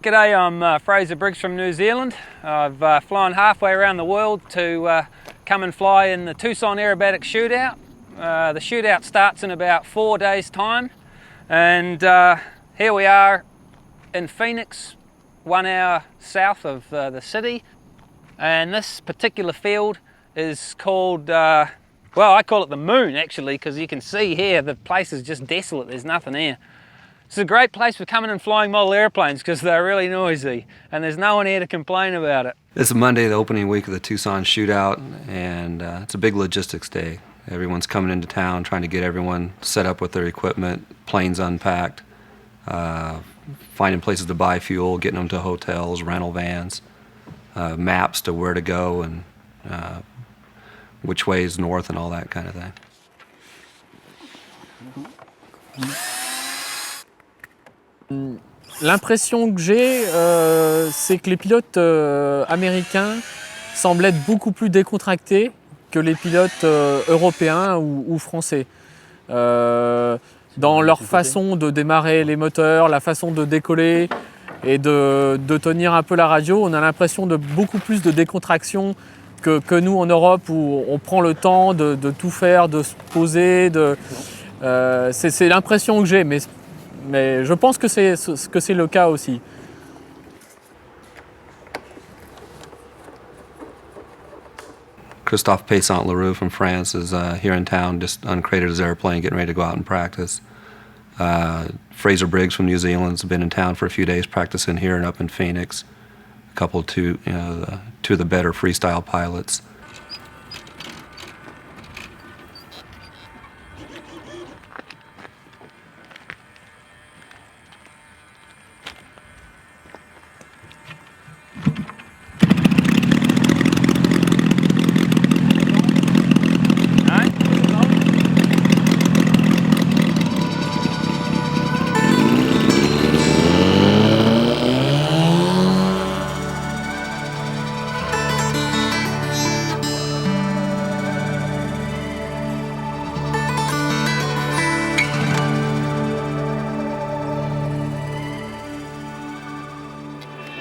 G'day, I'm Fraser Briggs from New Zealand. I've flown halfway around the world to come and fly in the Tucson Aerobatic Shootout. The Shootout starts in about 4 days' time, and here we are in Phoenix, 1 hour south of the city. And this particular field is called, well, I call it the moon actually, because you can see here the place is just desolate, there's nothing here. It's a great place for coming and flying model airplanes because they're really noisy and there's no one here to complain about it. It's Monday, the opening week of the Tucson Shootout, and it's a big logistics day. Everyone's coming into town, trying to get everyone set up with their equipment, planes unpacked, finding places to buy fuel, getting them to hotels, rental vans, maps to where to go and which way is north and all that kind of thing. L'impression que j'ai, c'est que les pilotes américains semblent être beaucoup plus décontractés que les pilotes européens ou français. Dans leur façon de démarrer les moteurs, la façon de décoller et de tenir un peu la radio, on a l'impression de beaucoup plus de décontraction que nous en Europe où on prend le temps de tout faire, de se poser. C'est l'impression que j'ai, mais je pense que c'est le cas aussi. Christophe Paysant-Leroux from France is here in town, just uncrated his airplane, getting ready to go out and practice. Fraser Briggs from New Zealand's been in town for a few days practicing here and up in Phoenix. Two of the better freestyle pilots.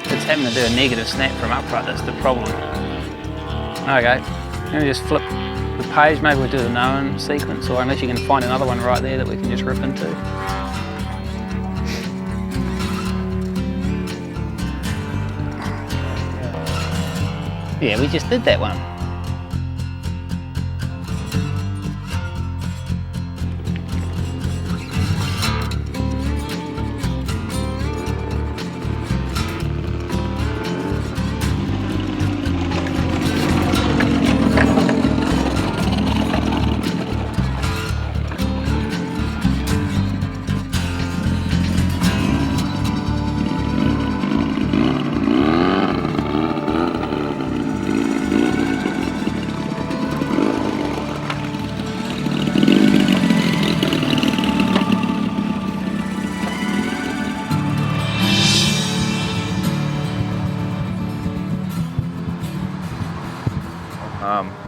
It's having to do a negative snap from upright, that's the problem. Okay, let me just flip the page, maybe we'll do the known sequence, or unless you can find another one right there that we can just rip into. Yeah, we just did that one.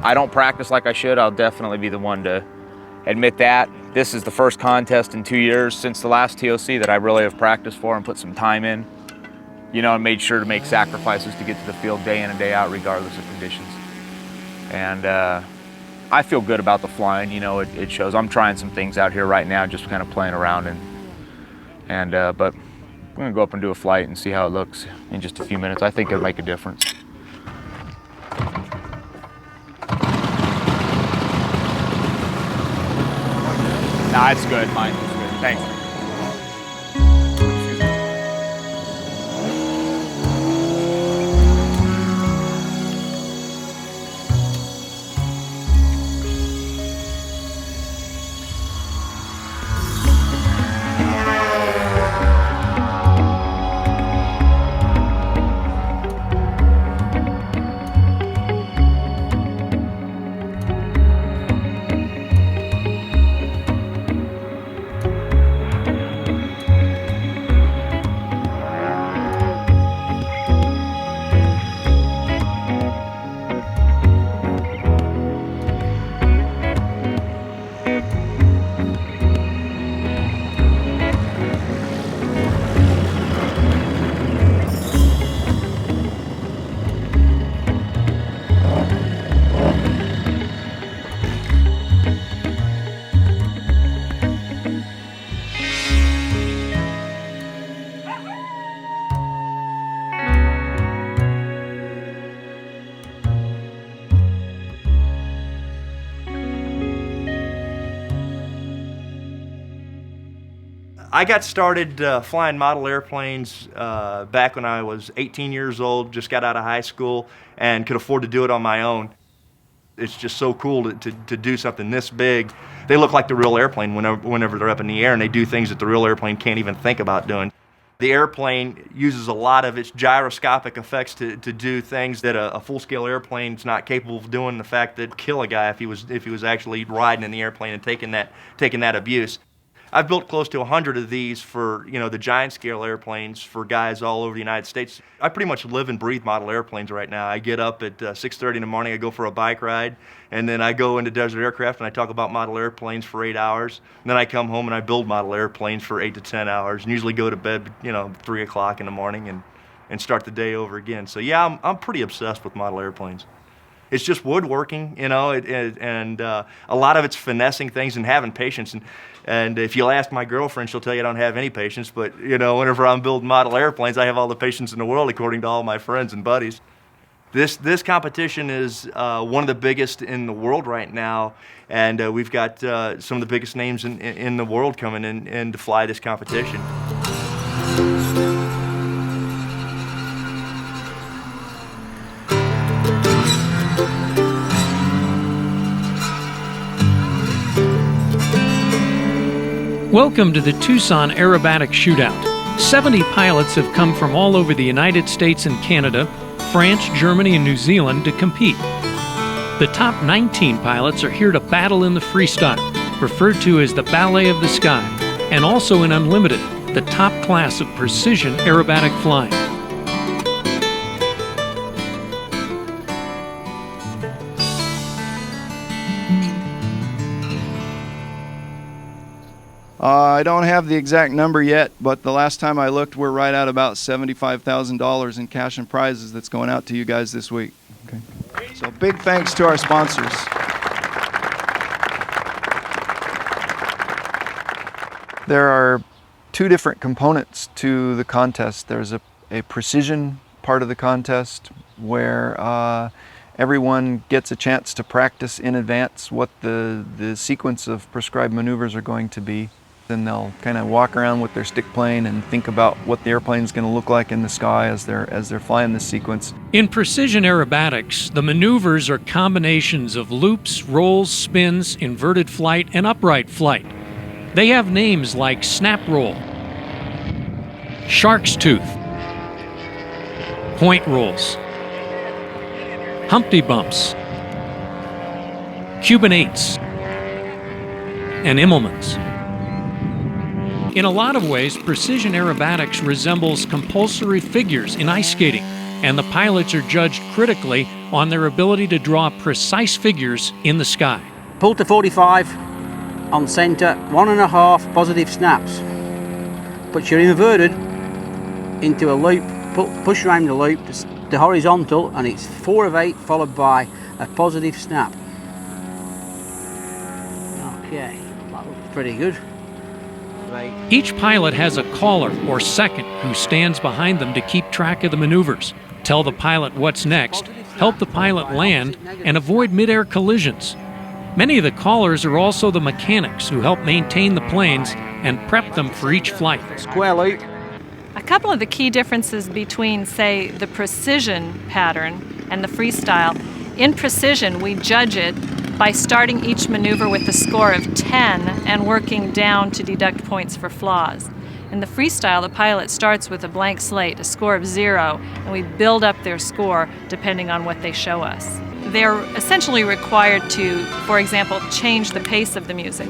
I don't practice like I should. I'll definitely be the one to admit that. This is the first contest in 2 years since the last TOC that I really have practiced for and put some time in, you know, and made sure to make sacrifices to get to the field day in and day out regardless of conditions. And I feel good about the flying, you know, it shows. I'm trying some things out here right now, just kind of playing around, but I'm gonna go up and do a flight and see how it looks in just a few minutes. I think it'll make a difference. Nah, it's good. Mine is good. Thanks. I got started flying model airplanes back when I was 18 years old, just got out of high school, and could afford to do it on my own. It's just so cool to do something this big. They look like the real airplane whenever they're up in the air, and they do things that the real airplane can't even think about doing. The airplane uses a lot of its gyroscopic effects to do things that a full-scale airplane's not capable of doing. The fact that kill a guy if he was actually riding in the airplane and taking that abuse. I've built close to 100 of these for, the giant scale airplanes for guys all over the United States. I pretty much live and breathe model airplanes right now. I get up at 6:30 in the morning, I go for a bike ride, and then I go into Desert Aircraft and I talk about model airplanes for 8 hours. And then I come home and I build model airplanes for 8 to 10 hours, and usually go to bed, 3 o'clock in the morning and start the day over again. So yeah, I'm pretty obsessed with model airplanes. It's just woodworking, and a lot of it's finessing things and having patience. And if you'll ask my girlfriend, she'll tell you I don't have any patience. But whenever I'm building model airplanes, I have all the patience in the world, according to all my friends and buddies. This competition is one of the biggest in the world right now, and we've got some of the biggest names in the world coming in to fly this competition. Welcome to the Tucson Aerobatic Shootout. 70 pilots have come from all over the United States and Canada, France, Germany, and New Zealand to compete. The top 19 pilots are here to battle in the freestyle, referred to as the ballet of the sky, and also in Unlimited, the top class of precision aerobatic flying. I don't have the exact number yet, but the last time I looked, we're right at about $75,000 in cash and prizes that's going out to you guys this week. Okay. So big thanks to our sponsors. There are two different components to the contest. There's a precision part of the contest where everyone gets a chance to practice in advance what the sequence of prescribed maneuvers are going to be. Then they'll kind of walk around with their stick plane and think about what the airplane's going to look like in the sky as they're flying this sequence. In precision aerobatics, the maneuvers are combinations of loops, rolls, spins, inverted flight, and upright flight. They have names like snap roll, shark's tooth, point rolls, Humpty bumps, Cuban eights, and Immelmans. In a lot of ways, precision aerobatics resembles compulsory figures in ice skating, and the pilots are judged critically on their ability to draw precise figures in the sky. Pull to 45 on center, 1.5 positive snaps. Put your inverted into a loop, push around the loop, the horizontal, and it's 4 of 8 followed by a positive snap. Okay, that looks pretty good. Right. Each pilot has a caller or second who stands behind them to keep track of the maneuvers, tell the pilot what's next, help the pilot land, and avoid mid-air collisions. Many of the callers are also the mechanics who help maintain the planes and prep them for each flight. Square loop. A couple of the key differences between, say, the precision pattern and the freestyle. In precision, we judge it by starting each maneuver with a score of 10 and working down to deduct points for flaws. In the freestyle, the pilot starts with a blank slate, a score of 0, and we build up their score depending on what they show us. They're essentially required to, for example, change the pace of the music.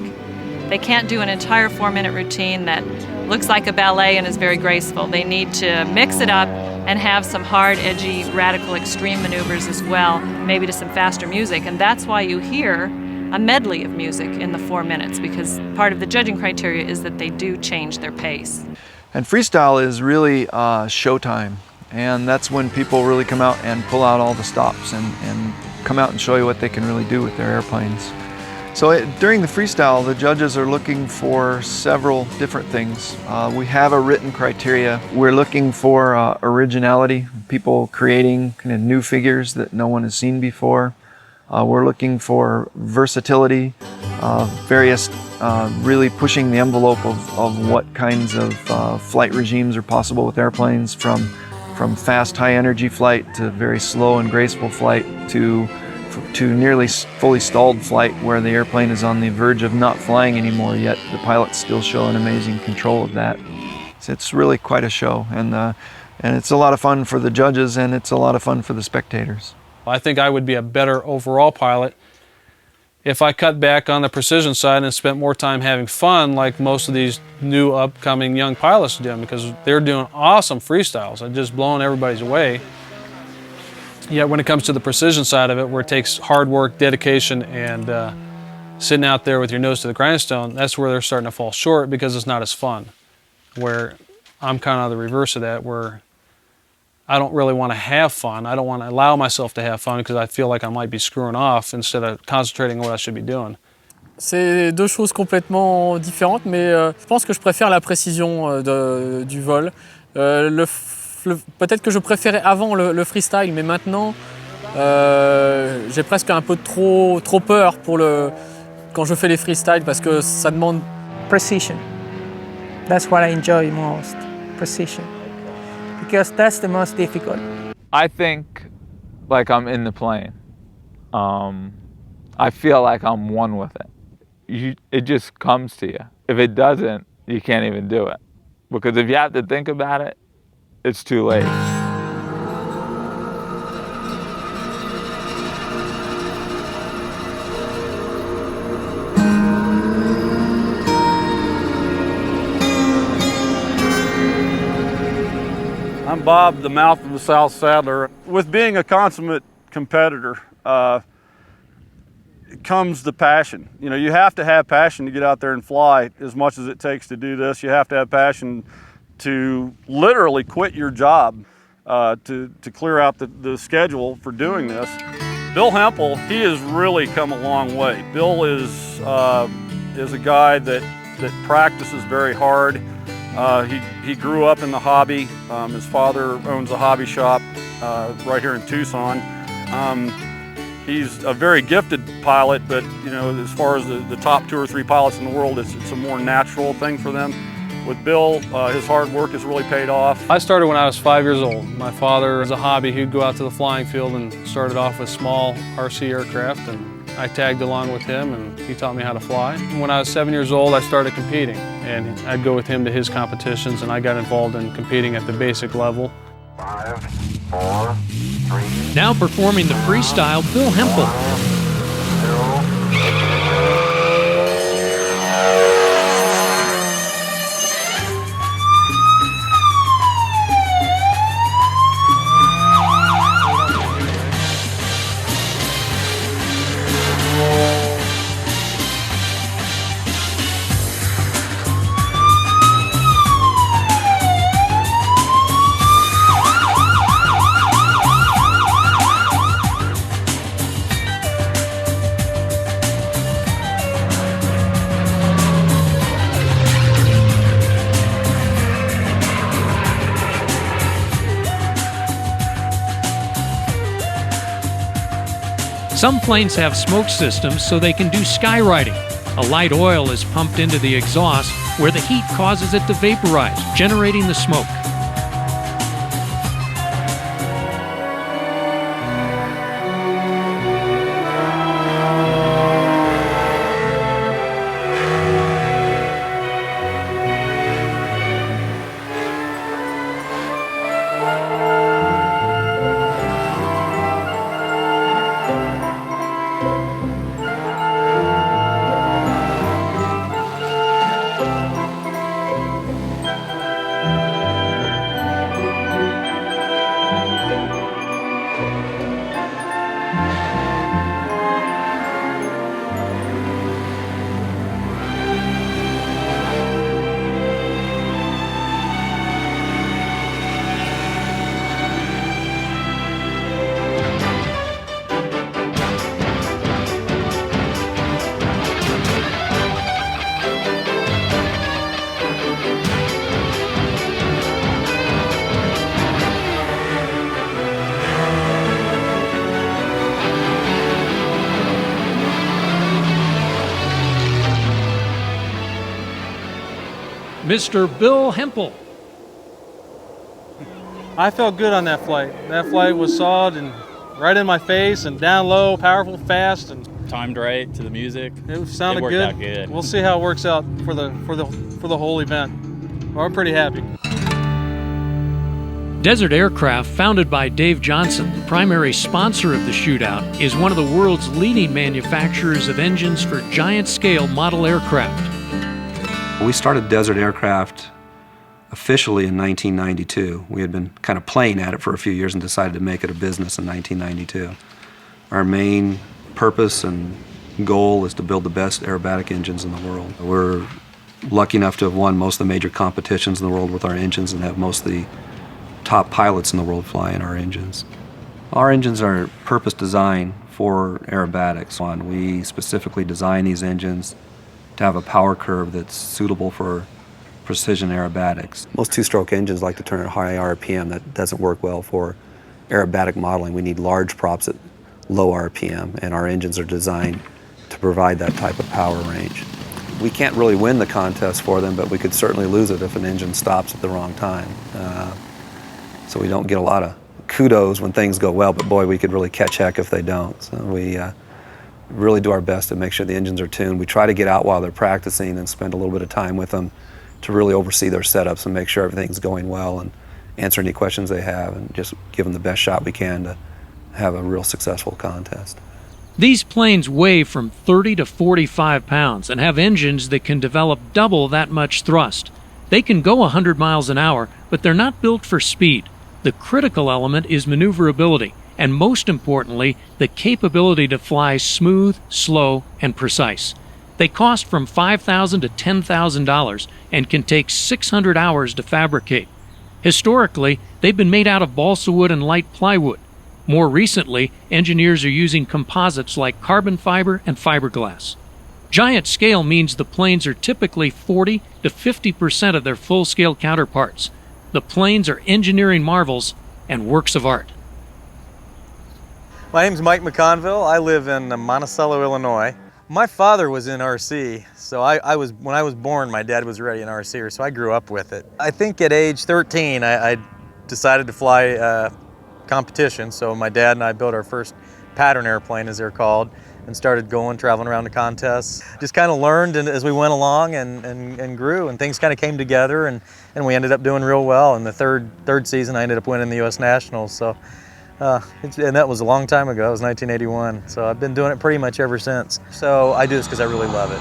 They can't do an entire 4-minute routine that looks like a ballet and is very graceful. They need to mix it up and have some hard, edgy, radical, extreme maneuvers as well, maybe to some faster music. And that's why you hear a medley of music in the 4 minutes, because part of the judging criteria is that they do change their pace. And freestyle is really showtime. And that's when people really come out and pull out all the stops and come out and show you what they can really do with their airplanes. So during the freestyle, the judges are looking for several different things. We have a written criteria. We're looking for originality, people creating kind of new figures that no one has seen before. We're looking for versatility. various really pushing the envelope of what kinds of flight regimes are possible with airplanes, from fast high energy flight to very slow and graceful flight to nearly fully stalled flight where the airplane is on the verge of not flying anymore, yet the pilots still show an amazing control of that. So it's really quite a show, and it's a lot of fun for the judges, and it's a lot of fun for the spectators. I think I would be a better overall pilot if I cut back on the precision side and spent more time having fun like most of these new upcoming young pilots do, because they're doing awesome freestyles and just blowing everybody's away. Yet when it comes to the precision side of it, where it takes hard work, dedication, and sitting out there with your nose to the grindstone, that's where they're starting to fall short because it's not as fun. Where I'm kind of the reverse of that, where I don't really want to have fun. I don't want to allow myself to have fun because I feel like I might be screwing off instead of concentrating on what I should be doing. C'est deux choses complètement différentes, mais je pense que je préfère la précision du vol. Peut-être que je préférais avant le freestyle, mais maintenant j'ai presque un peu trop peur quand je fais les freestyles parce que ça demande precision. That's what I enjoy most, precision, because that's the most difficult. I think like I'm in the plane. I feel like I'm one with it. It just comes to you. If it doesn't, you can't even do it, because if you have to think about it, it's too late. I'm Bob, the mouth of the South Saddler. With being a consummate competitor comes the passion. You know, you have to have passion to get out there and fly as much as it takes to do this. You have to have passion to literally quit your job to clear out the schedule for doing this. Bill Hempel, he has really come a long way. Bill is a guy that practices very hard. He grew up in the hobby. His father owns a hobby shop right here in Tucson. He's a very gifted pilot, but you know, as far as the top 2 or 3 pilots in the world, it's a more natural thing for them. With Bill, his hard work has really paid off. I started when I was 5 years old. My father, as a hobby, he'd go out to the flying field and started off with small RC aircraft, and I tagged along with him and he taught me how to fly. When I was 7 years old, I started competing, and I'd go with him to his competitions, and I got involved in competing at the basic level. 5, 4, 3. Now performing the freestyle, Bill Hempel. 0. Some planes have smoke systems so they can do skywriting. A light oil is pumped into the exhaust where the heat causes it to vaporize, generating the smoke. Mr. Bill Hempel. I felt good on that flight. That flight was solid and right in my face and down low, powerful, fast, and timed right to the music. It sounded worked good. out good. We'll see how it works out for the whole event. Well, I'm pretty happy. Desert Aircraft, founded by Dave Johnson, the primary sponsor of the Shootout, is one of the world's leading manufacturers of engines for giant-scale model aircraft. We started Desert Aircraft officially in 1992. We had been kind of playing at it for a few years and decided to make it a business in 1992. Our main purpose and goal is to build the best aerobatic engines in the world. We're lucky enough to have won most of the major competitions in the world with our engines and have most of the top pilots in the world flying our engines. Our engines are purpose designed for aerobatics. We specifically design these engines to have a power curve that's suitable for precision aerobatics. Most two-stroke engines like to turn at high RPM. That doesn't work well for aerobatic modeling. We need large props at low RPM, and our engines are designed to provide that type of power range. We can't really win the contest for them, but we could certainly lose it if an engine stops at the wrong time. So we don't get a lot of kudos when things go well, but boy, we could really catch heck if they don't. So we really do our best to make sure the engines are tuned. We try to get out while they're practicing and spend a little bit of time with them to really oversee their setups and make sure everything's going well and answer any questions they have and just give them the best shot we can to have a real successful contest. These planes weigh from 30 to 45 pounds and have engines that can develop double that much thrust. They can go 100 miles an hour, but they're not built for speed. The critical element is maneuverability, and most importantly, the capability to fly smooth, slow, and precise. They cost from $5,000 to $10,000 and can take 600 hours to fabricate. Historically, they've been made out of balsa wood and light plywood. More recently, engineers are using composites like carbon fiber and fiberglass. Giant scale means the planes are typically 40 to 50% of their full-scale counterparts. The planes are engineering marvels and works of art. My name's Mike McConville. I live in Monticello, Illinois. My father was in RC, so when I was born, my dad was already an RCer, so I grew up with it. I think at age 13, I decided to fly competition, so my dad and I built our first pattern airplane, as they're called, and started traveling around the contests. Just kind of learned as we went along and grew, and things kind of came together, and we ended up doing real well. In the third season, I ended up winning the U.S. Nationals. So, and that was a long time ago. It was 1981. So I've been doing it pretty much ever since. So I do this because I really love it.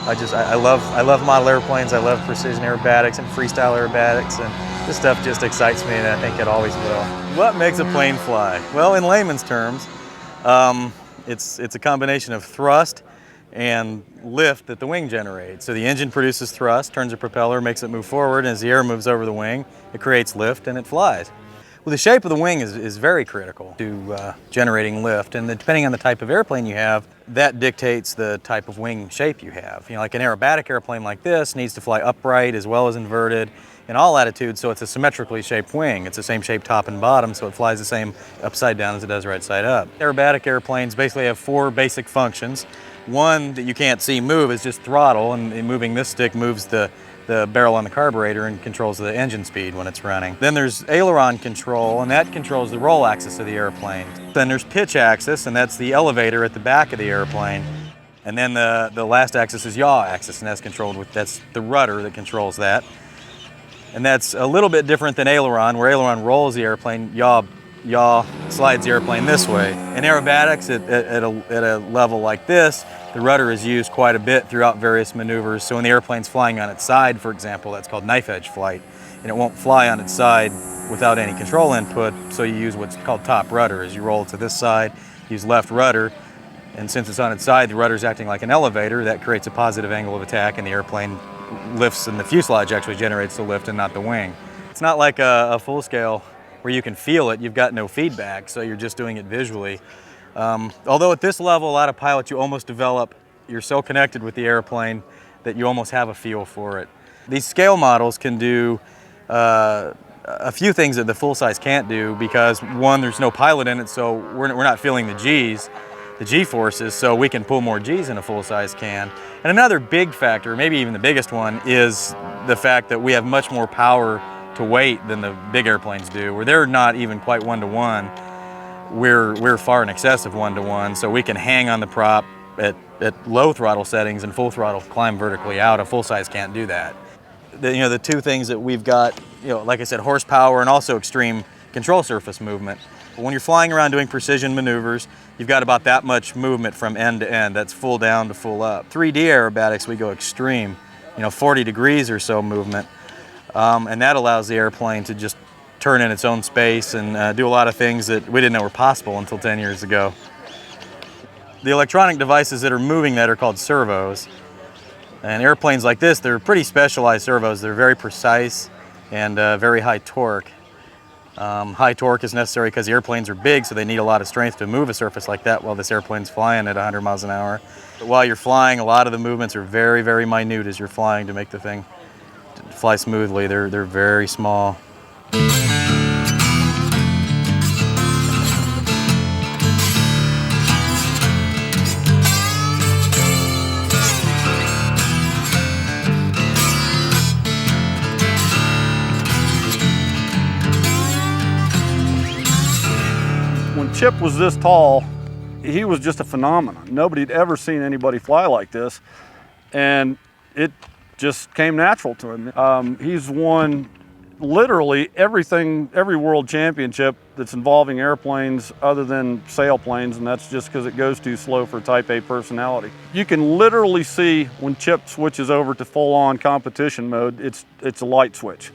I love model airplanes. I love precision aerobatics and freestyle aerobatics, and this stuff just excites me, and I think it always will. What makes a plane fly? Well, in layman's terms, it's a combination of thrust and lift that the wing generates. So the engine produces thrust, turns the propeller, makes it move forward, and as the air moves over the wing, it creates lift and it flies. Well, the shape of the wing is very critical to generating lift, and depending on the type of airplane you have, that dictates the type of wing shape you have. You know, like an aerobatic airplane like this needs to fly upright as well as inverted in all attitudes, so it's a symmetrically shaped wing. It's the same shape top and bottom, so it flies the same upside down as it does right side up. Aerobatic airplanes basically have four basic functions. One that you can't see move is just throttle, and moving this stick moves the barrel on the carburetor and controls the engine speed when it's running. Then there's aileron control, and that controls the roll axis of the airplane. Then there's pitch axis, and that's the elevator at the back of the airplane. And then the last axis is yaw axis, and that's the rudder that controls that. And that's a little bit different than aileron, where aileron rolls the airplane, yaw slides the airplane this way. In aerobatics, at a level like this, the rudder is used quite a bit throughout various maneuvers. So when the airplane's flying on its side, for example, that's called knife edge flight, and it won't fly on its side without any control input, so you use what's called top rudder. As you roll to this side, use left rudder, and since it's on its side, the rudder's acting like an elevator. That creates a positive angle of attack, and the airplane lifts, and the fuselage actually generates the lift and not the wing. It's not like a full scale where you can feel it. You've got no feedback, so you're just doing it visually. Although at this level, a lot of pilots, you're so connected with the airplane that you almost have a feel for it. These scale models can do a few things that the full size can't do, because one, there's no pilot in it, so we're not feeling the G's. G-forces, so we can pull more G's in a full-size can. And another big factor, maybe even the biggest one, is the fact that we have much more power to weight than the big airplanes do. Where they're not even quite 1-to-1, we're far in excess of 1-to-1, so we can hang on the prop at low throttle settings and full throttle climb vertically out. A full-size can't do that. The two things that we've got, like I said, horsepower and also extreme control surface movement. When you're flying around doing precision maneuvers, you've got about that much movement from end to end. That's full down to full up. 3D aerobatics, we go extreme, 40 degrees or so movement. And that allows the airplane to just turn in its own space and do a lot of things that we didn't know were possible until 10 years ago. The electronic devices that are moving that are called servos. And airplanes like this, they're pretty specialized servos. They're very precise and very high torque. High torque is necessary because the airplanes are big, so they need a lot of strength to move a surface like that while this airplane's flying at 100 miles an hour. But while you're flying, a lot of the movements are very, very minute as you're flying to make the thing fly smoothly. They're very small. When Chip was this tall, he was just a phenomenon. Nobody had ever seen anybody fly like this, and it just came natural to him. He's won literally everything, every world championship that's involving airplanes other than sailplanes, and that's just because it goes too slow for Type A personality. You can literally see when Chip switches over to full-on competition mode, it's a light switch.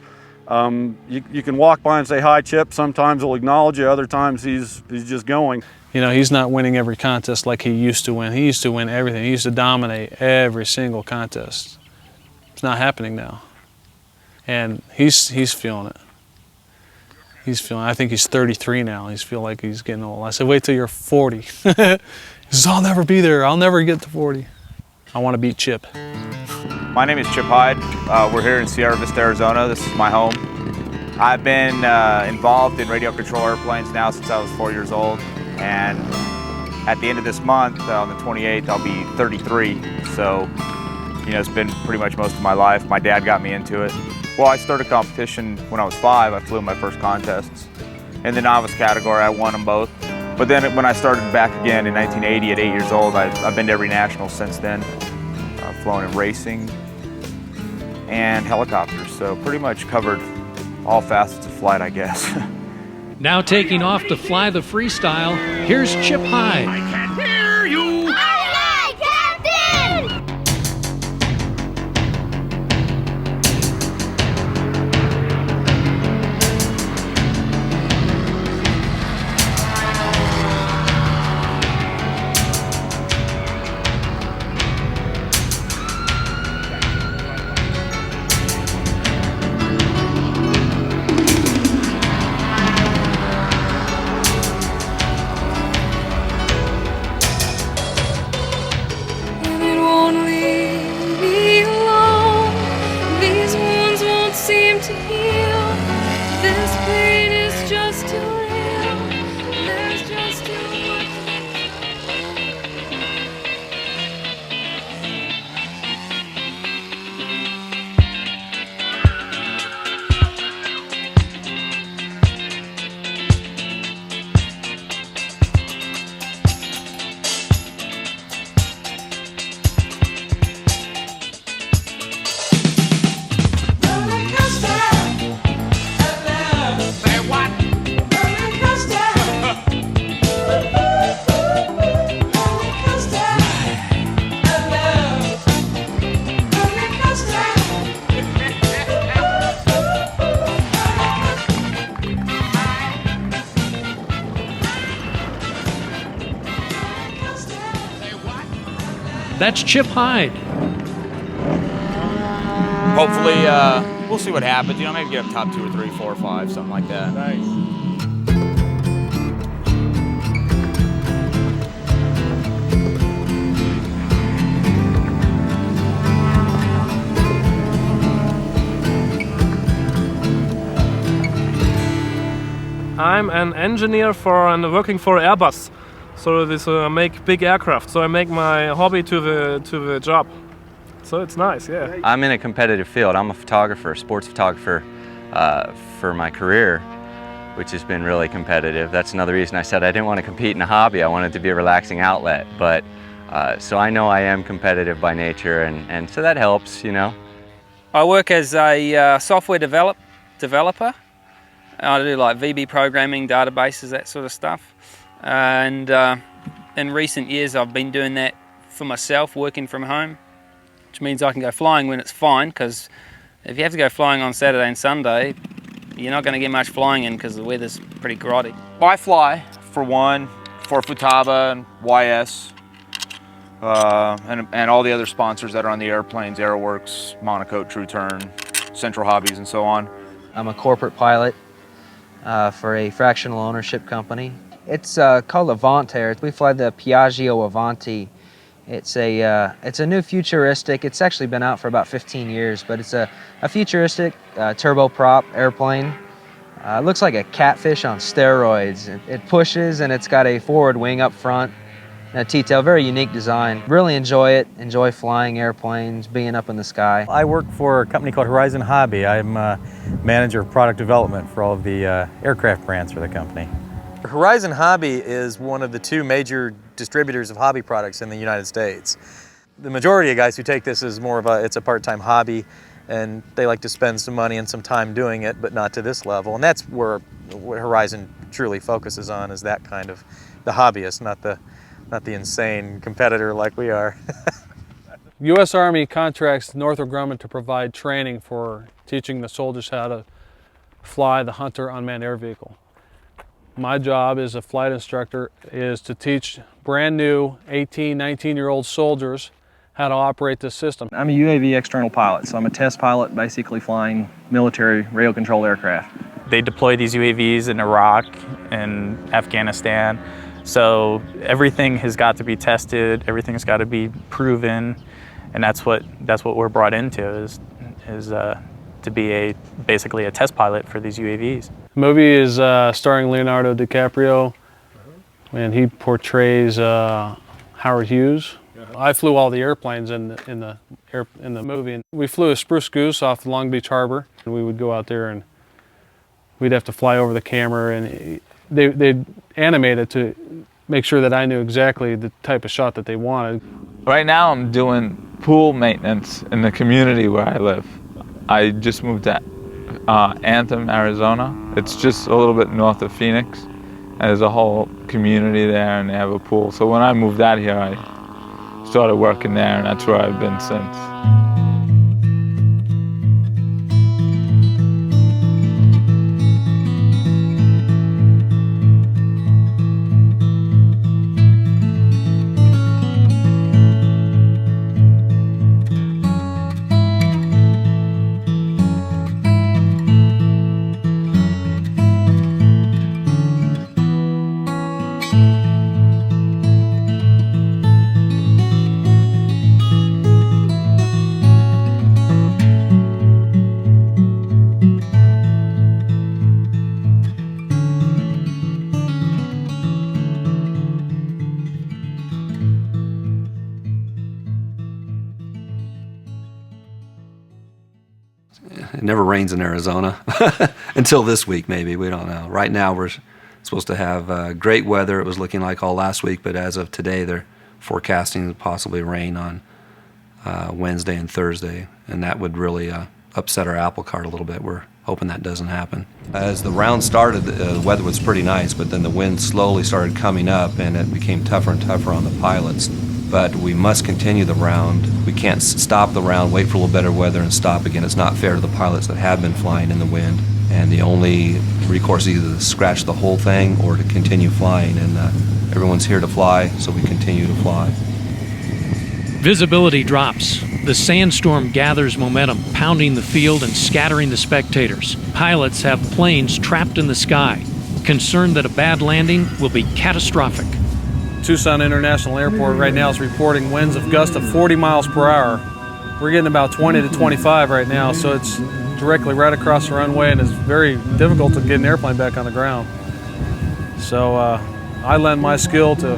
You can walk by and say, "Hi, Chip." Sometimes he'll acknowledge you, other times he's just going. He's not winning every contest like he used to win. He used to win everything. He used to dominate every single contest. It's not happening now. And he's feeling it. He's feeling it. I think he's 33 now. He's feeling like he's getting old. I said, wait till you're 40. He says, I'll never be there. I'll never get to 40. I want to beat Chip. My name is Chip Hyde. We're here in Sierra Vista, Arizona. This is my home. I've been involved in radio control airplanes now since I was 4 years old. And at the end of this month, on the 28th, I'll be 33. So, it's been pretty much most of my life. My dad got me into it. Well, I started competition when I was 5. I flew in my first contests. In the novice category, I won them both. But then when I started back again in 1980 at 8 years old, I've been to every national since then. I've flown in racing and helicopters, so pretty much covered all facets of flight, I guess. Now taking off to fly the freestyle, here's Chip Hyde. I can hear you! Aye, aye, Captain! That's Chip Hyde. Hopefully, we'll see what happens. Maybe get up top 2 or 3, 4 or 5, something like that. Nice. I'm an engineer and working for Airbus. So I make big aircraft. So I make my hobby to the job. So it's nice, yeah. I'm in a competitive field. I'm a photographer, sports photographer for my career, which has been really competitive. That's another reason I said I didn't want to compete in a hobby. I wanted to be a relaxing outlet. But so I know I am competitive by nature, and so that helps, you know. I work as a software developer. I do like VB programming, databases, that sort of stuff. And in recent years I've been doing that for myself, working from home, which means I can go flying when it's fine, because if you have to go flying on Saturday and Sunday, you're not going to get much flying in because the weather's pretty grotty. I fly, for one, for Futaba and YS, and all the other sponsors that are on the airplanes, Aeroworks, Monaco, True Turn, Central Hobbies, and so on. I'm a corporate pilot for a fractional ownership company. It's called Avantair. We fly the Piaggio Avanti. It's a new futuristic. It's actually been out for about 15 years, but it's a futuristic turboprop airplane. It looks like a catfish on steroids. It pushes, and it's got a forward wing up front, and a T-tail. Very unique design. Really enjoy it. Enjoy flying airplanes, being up in the sky. I work for a company called Horizon Hobby. I'm manager of product development for all of the aircraft brands for the company. Horizon Hobby is one of the two major distributors of hobby products in the United States. The majority of guys who take this is more of it's a part-time hobby, and they like to spend some money and some time doing it, but not to this level. And that's where Horizon truly focuses on, is that kind of the hobbyist, not the insane competitor like we are. U.S. Army contracts Northrop Grumman to provide training for teaching the soldiers how to fly the Hunter unmanned air vehicle. My job as a flight instructor is to teach brand new 18, 19-year-old soldiers how to operate this system. I'm a UAV external pilot, so I'm a test pilot basically flying military radio control aircraft. They deploy these UAVs in Iraq and Afghanistan, so everything has got to be tested, everything has got to be proven, and that's what we're brought into, is to be basically a test pilot for these UAVs. The movie is starring Leonardo DiCaprio, and he portrays Howard Hughes. I flew all the airplanes in the movie, and we flew a Spruce Goose off the Long Beach Harbor, and we would go out there and we'd have to fly over the camera, and they'd animate it to make sure that I knew exactly the type of shot that they wanted. Right now I'm doing pool maintenance in the community where I live. I just moved to Anthem, Arizona. It's just a little bit north of Phoenix. And there's a whole community there, and they have a pool. So when I moved out here, I started working there, and that's where I've been since. It never rains in Arizona until this week, maybe. We don't know. Right now, we're supposed to have great weather. It was looking like all last week, but as of today, they're forecasting possibly rain on Wednesday and Thursday, and that would really upset our apple cart a little bit. We're hoping that doesn't happen. As the round started, the weather was pretty nice, but then the wind slowly started coming up, and it became tougher and tougher on the pilots. But we must continue the round. We can't stop the round, wait for a little better weather, and stop again. It's not fair to the pilots that have been flying in the wind. And the only recourse is either to scratch the whole thing or to continue flying. And everyone's here to fly, so we continue to fly. Visibility drops. The sandstorm gathers momentum, pounding the field and scattering the spectators. Pilots have planes trapped in the sky, concerned that a bad landing will be catastrophic. Tucson International Airport right now is reporting winds of gusts of 40 miles per hour. We're getting about 20 to 25 right now, so it's directly right across the runway, and it's very difficult to get an airplane back on the ground. So I lend my skill to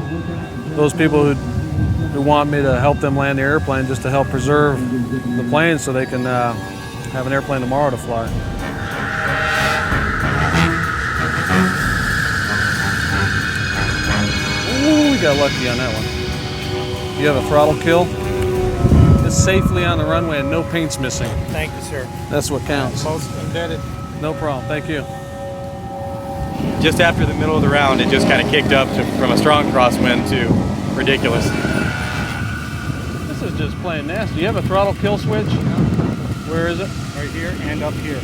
those people who want me to help them land the airplane, just to help preserve the plane so they can have an airplane tomorrow to fly. Ooh, we got lucky on that one. You have a throttle kill. It's safely on the runway and no paint's missing. Thank you, sir. That's what counts. Most indebted. No problem, thank you. Just after the middle of the round, it just kind of kicked up from a strong crosswind to ridiculous. This is just plain nasty. You have a throttle kill switch? Where is it? Right here and up here.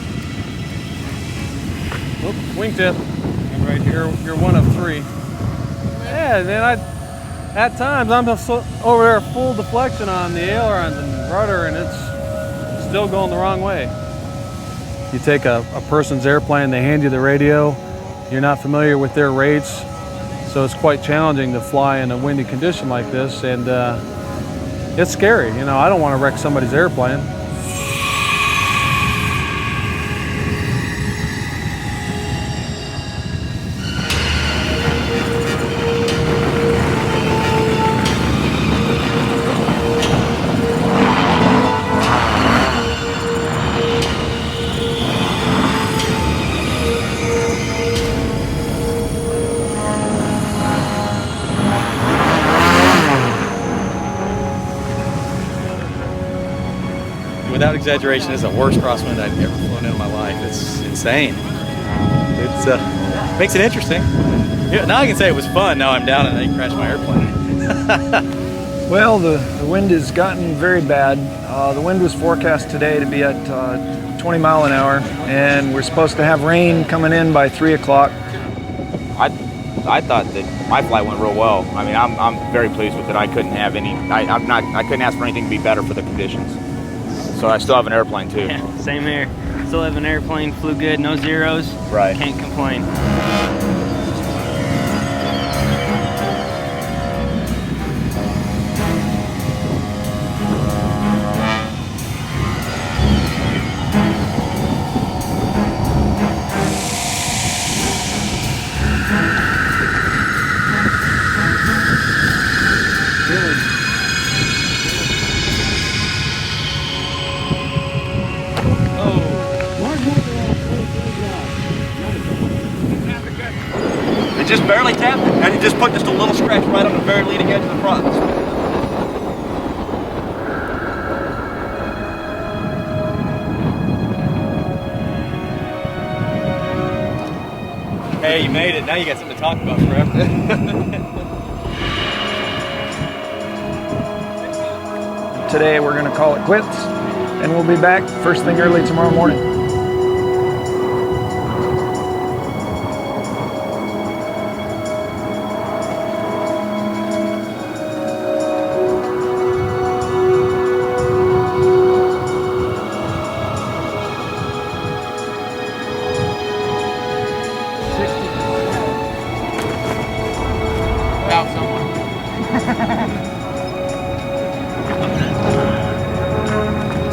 Oop, wingtip. And right here. You're one of three. Yeah, man, at times I'm over there full deflection on the ailerons and rudder, and it's still going the wrong way. You take a person's airplane, they hand you the radio, you're not familiar with their rates, so it's quite challenging to fly in a windy condition like this, and it's scary. You know, I don't want to wreck somebody's airplane. Without exaggeration, it's the worst crosswind I've ever flown in my life. It's insane. It makes it interesting. Yeah, now I can say it was fun. Now I'm down and I crashed my airplane. Well, the wind has gotten very bad. The wind was forecast today to be at 20 mile an hour, and we're supposed to have rain coming in by 3 o'clock. I thought that my flight went real well. I mean, I'm very pleased with it. I couldn't have any. I couldn't ask for anything to be better for the conditions. So I still have an airplane too. Yeah, same here. Still have an airplane, flew good, no zeros. Right. Can't complain. It just barely tapped it, and it just put just a little scratch right on the very leading edge of the front. Hey, you made it. Now you got something to talk about forever. Today we're going to call it quits, and we'll be back first thing early tomorrow morning.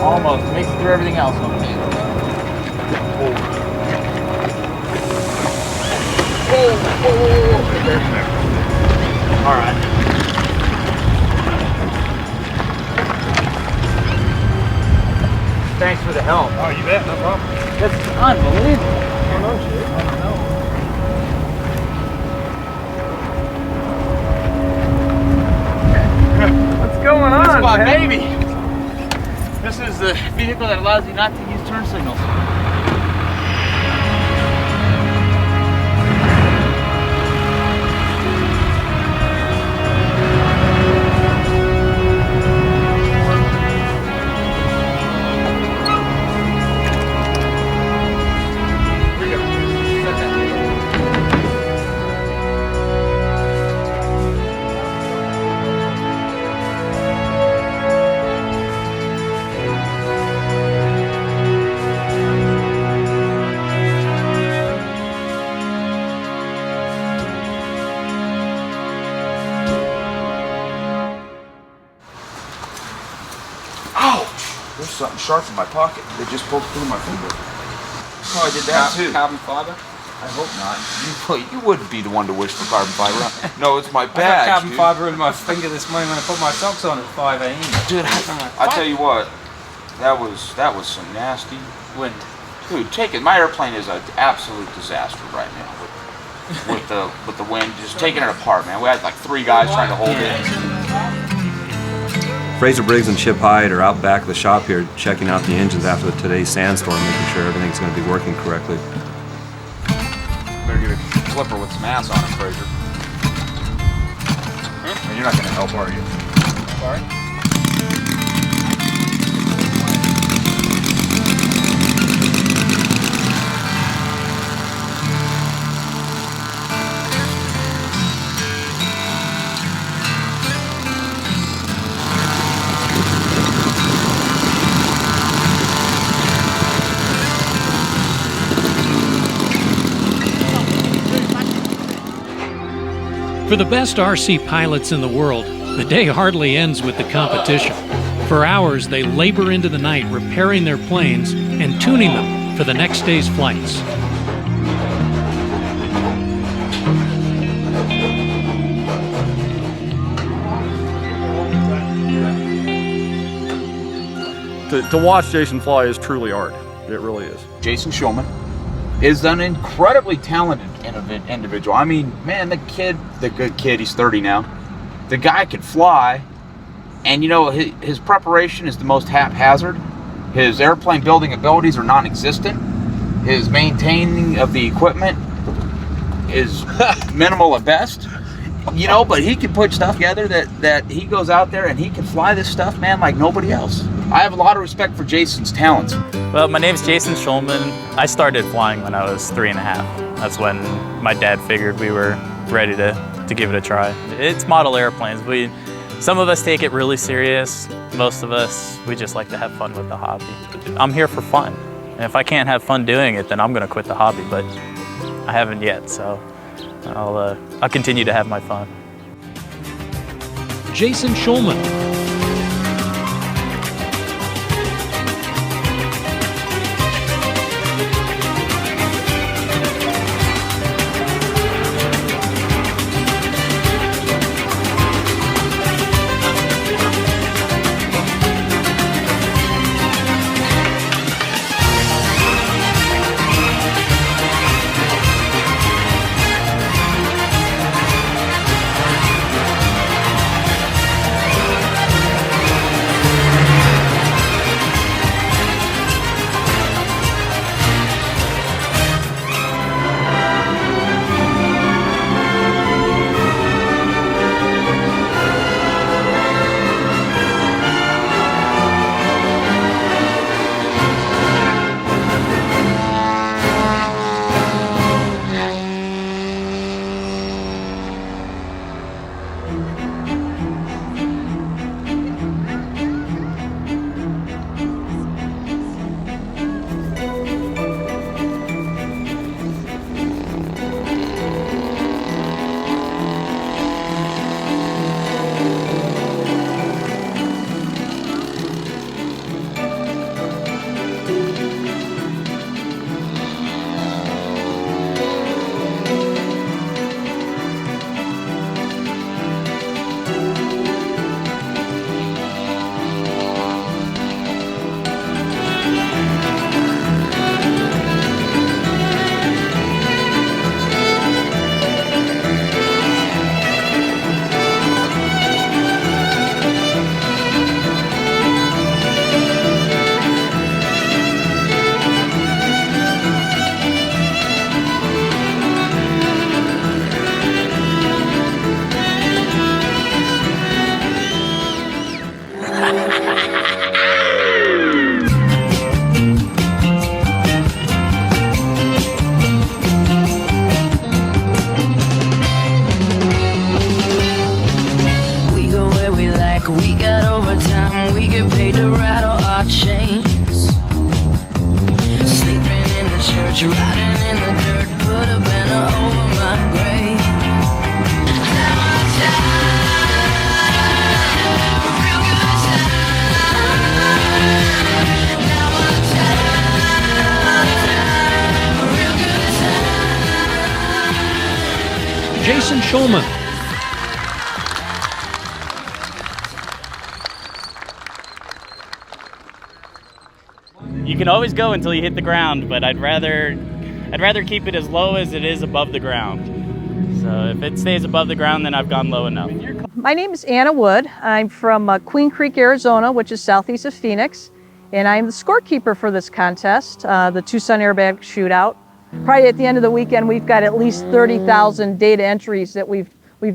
Almost. Makes it through everything else. Okay. All right. Thanks for the help. Oh, you bet. No problem. That's unbelievable. I don't know, shit. I don't know. What's going on, Spot, man? baby. This is the vehicle that allows you not to use turn signals. There's something sharp in my pocket. They just poked through my finger. Oh, I did that too. Carbon fiber? I hope not. You wouldn't be the one to wish for carbon fiber. No, it's my I got badge, carbon dude. fiber in my finger this morning when I put my socks on at 5 a.m. Dude, I tell you what, that was some nasty wind. Dude, take it. My airplane is an absolute disaster right now with the wind, just taking it apart, man. We had like 3 guys trying to hold it. Fraser Briggs and Chip Hyde are out back of the shop here checking out the engines after today's sandstorm, making sure everything's going to be working correctly. Better get a clipper with some ass on it, Fraser. And you're not going to help, are you? Sorry? For the best RC pilots in the world, the day hardly ends with the competition. For hours, they labor into the night repairing their planes and tuning them for the next day's flights. To watch Jason fly is truly art. It really is. Jason Schulman is an incredibly talented individual. I mean, man, the good kid, he's 30 now. The guy can fly, and you know, his preparation is the most haphazard. His airplane building abilities are non-existent. His maintaining of the equipment is minimal at best. You know, but he can put stuff together that he goes out there and he can fly this stuff, man, like nobody else. I have a lot of respect for Jason's talents. Well, my name's Jason Schulman. I started flying when I was 3 and a half. That's when my dad figured we were ready to give it a try. It's model airplanes. Some of us take it really serious. Most of us, we just like to have fun with the hobby. I'm here for fun. And if I can't have fun doing it, then I'm gonna quit the hobby, but I haven't yet, so I'll continue to have my fun. Jason Schulman. Jason Schulman. You can always go until you hit the ground, but I'd rather keep it as low as it is above the ground. So if it stays above the ground, then I've gone low enough. My name is Anna Wood. I'm from Queen Creek, Arizona, which is southeast of Phoenix, and I'm the scorekeeper for this contest, the Tucson Aerobatic Shootout. Probably at the end of the weekend, we've got at least 30,000 data entries that we've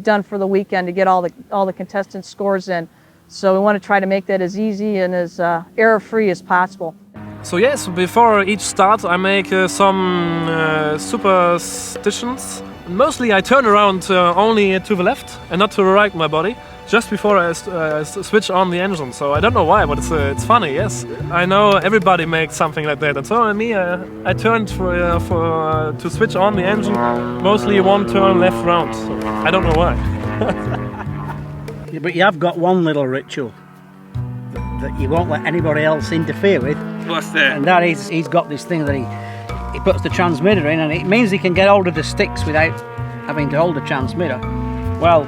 done for the weekend to get all the contestants' scores in. So we want to try to make that as easy and as error-free as possible. So yes, before each start I make some superstitions. Mostly I turn around only to the left and not to the right my body, just before I switch on the engine. So I don't know why, but it's funny, yes. I know everybody makes something like that, and so me, I turned to switch on the engine, mostly one turn left round. So I don't know why. Yeah, but you have got one little ritual that you won't let anybody else interfere with. What's that? And that is, he's got this thing that he puts the transmitter in, and it means he can get hold of the sticks without having to hold the transmitter. Well,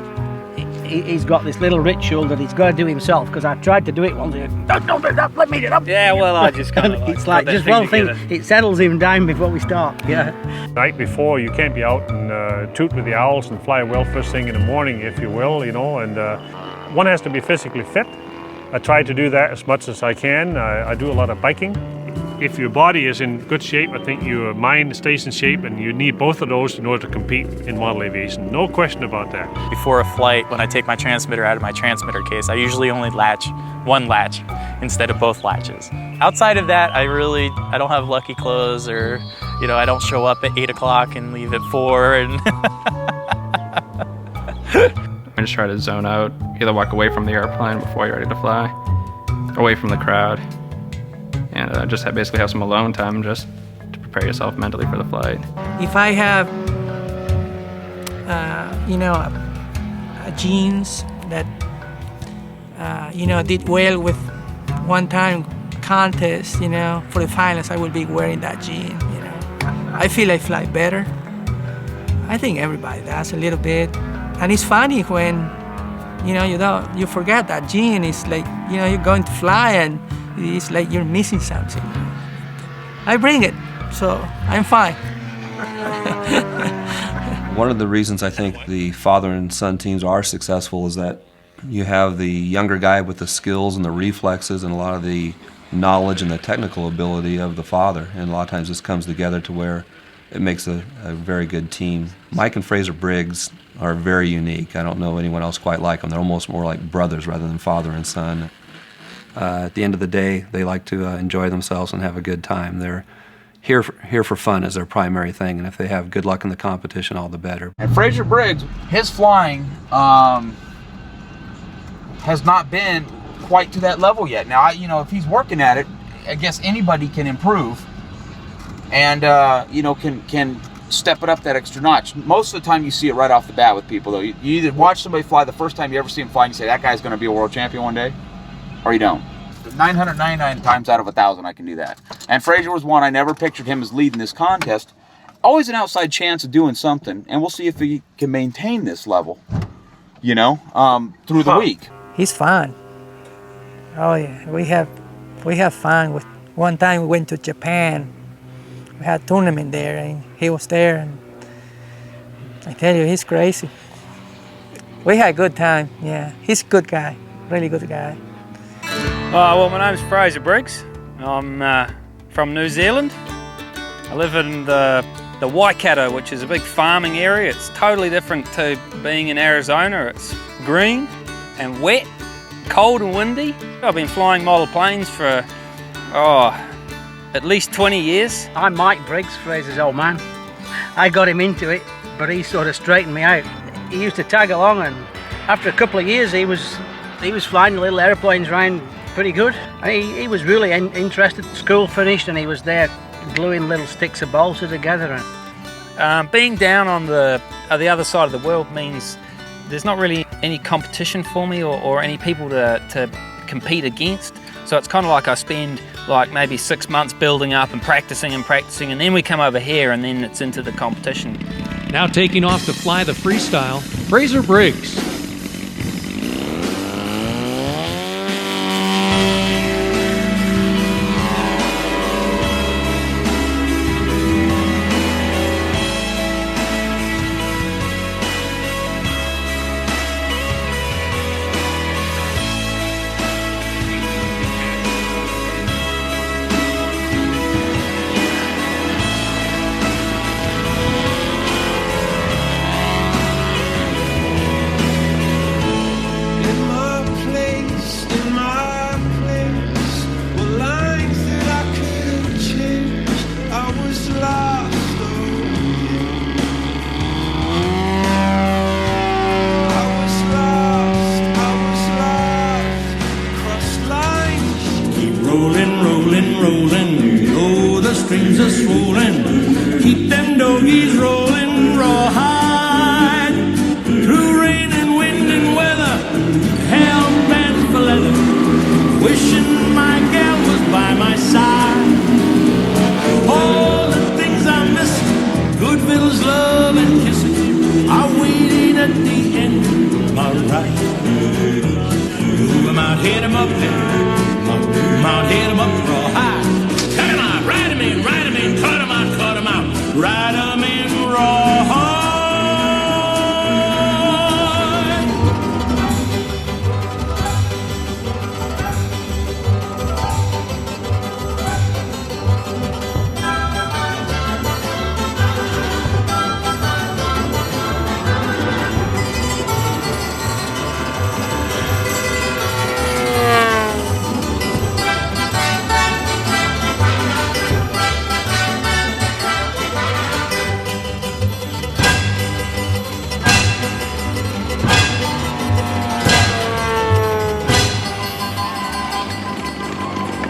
he's got this little ritual that he's got to do himself, because I tried to do it once. Don't do that, let me do it up. Yeah, well, I just kind of it's like just one thing, it settles him down before we start. Yeah. Night before, you can't be out and toot with the owls and fly well first thing in the morning, if you will, you know, and one has to be physically fit. I try to do that as much as I can. I do a lot of biking. If your body is in good shape, I think your mind stays in shape, and you need both of those in order to compete in model aviation. No question about that. Before a flight, when I take my transmitter out of my transmitter case, I usually only latch one latch instead of both latches. Outside of that, I don't have lucky clothes, or I don't show up at 8 o'clock and leave at 4. And I just try to zone out, either walk away from the airplane before you're ready to fly, away from the crowd, and just basically have some alone time just to prepare yourself mentally for the flight. If I have, jeans that, did well with one-time contest, for the finals, I will be wearing that jean, I feel I fly better. I think everybody does a little bit. And it's funny when, you forget that jean. It's like, you're going to fly and it's like you're missing something. I bring it, so I'm fine. One of the reasons I think the father and son teams are successful is that you have the younger guy with the skills and the reflexes and a lot of the knowledge and the technical ability of the father. And a lot of times this comes together to where it makes a very good team. Mike and Fraser Briggs are very unique. I don't know anyone else quite like them. They're almost more like brothers rather than father and son. At the end of the day, they like to enjoy themselves and have a good time. They're here for fun as their primary thing, and if they have good luck in the competition, all the better. And Fraser Briggs, his flying has not been quite to that level yet. Now, if he's working at it, I guess anybody can improve and, can step it up that extra notch. Most of the time you see it right off the bat with people, though. You either watch somebody fly the first time you ever see him fly and you say, that guy's going to be a world champion one day, or you don't. 999 times out of 1,000 I can do that. And Fraser was one. I never pictured him as leading this contest. Always an outside chance of doing something, and we'll see if he can maintain this level, through the week. He's fun. Oh yeah, we have fun. One time we went to Japan. We had a tournament there, and he was there, and I tell you, he's crazy. We had a good time. Yeah, he's a good guy, really good guy. Well, my name's Fraser Briggs. I'm from New Zealand. I live in the Waikato, which is a big farming area. It's totally different to being in Arizona. It's green and wet, cold and windy. I've been flying model planes for, at least 20 years. I'm Mike Briggs, Fraser's old man. I got him into it, but he sort of straightened me out. He used to tag along, and after a couple of years, he was flying the little airplanes around pretty good. He was really interested. School finished, and he was there gluing little sticks of balsa together. Being down on the other side of the world means there's not really any competition for me or any people to compete against. So it's kind of like I spend like maybe 6 months building up and practicing, and then we come over here and then it's into the competition. Now taking off to fly the freestyle, Fraser Briggs.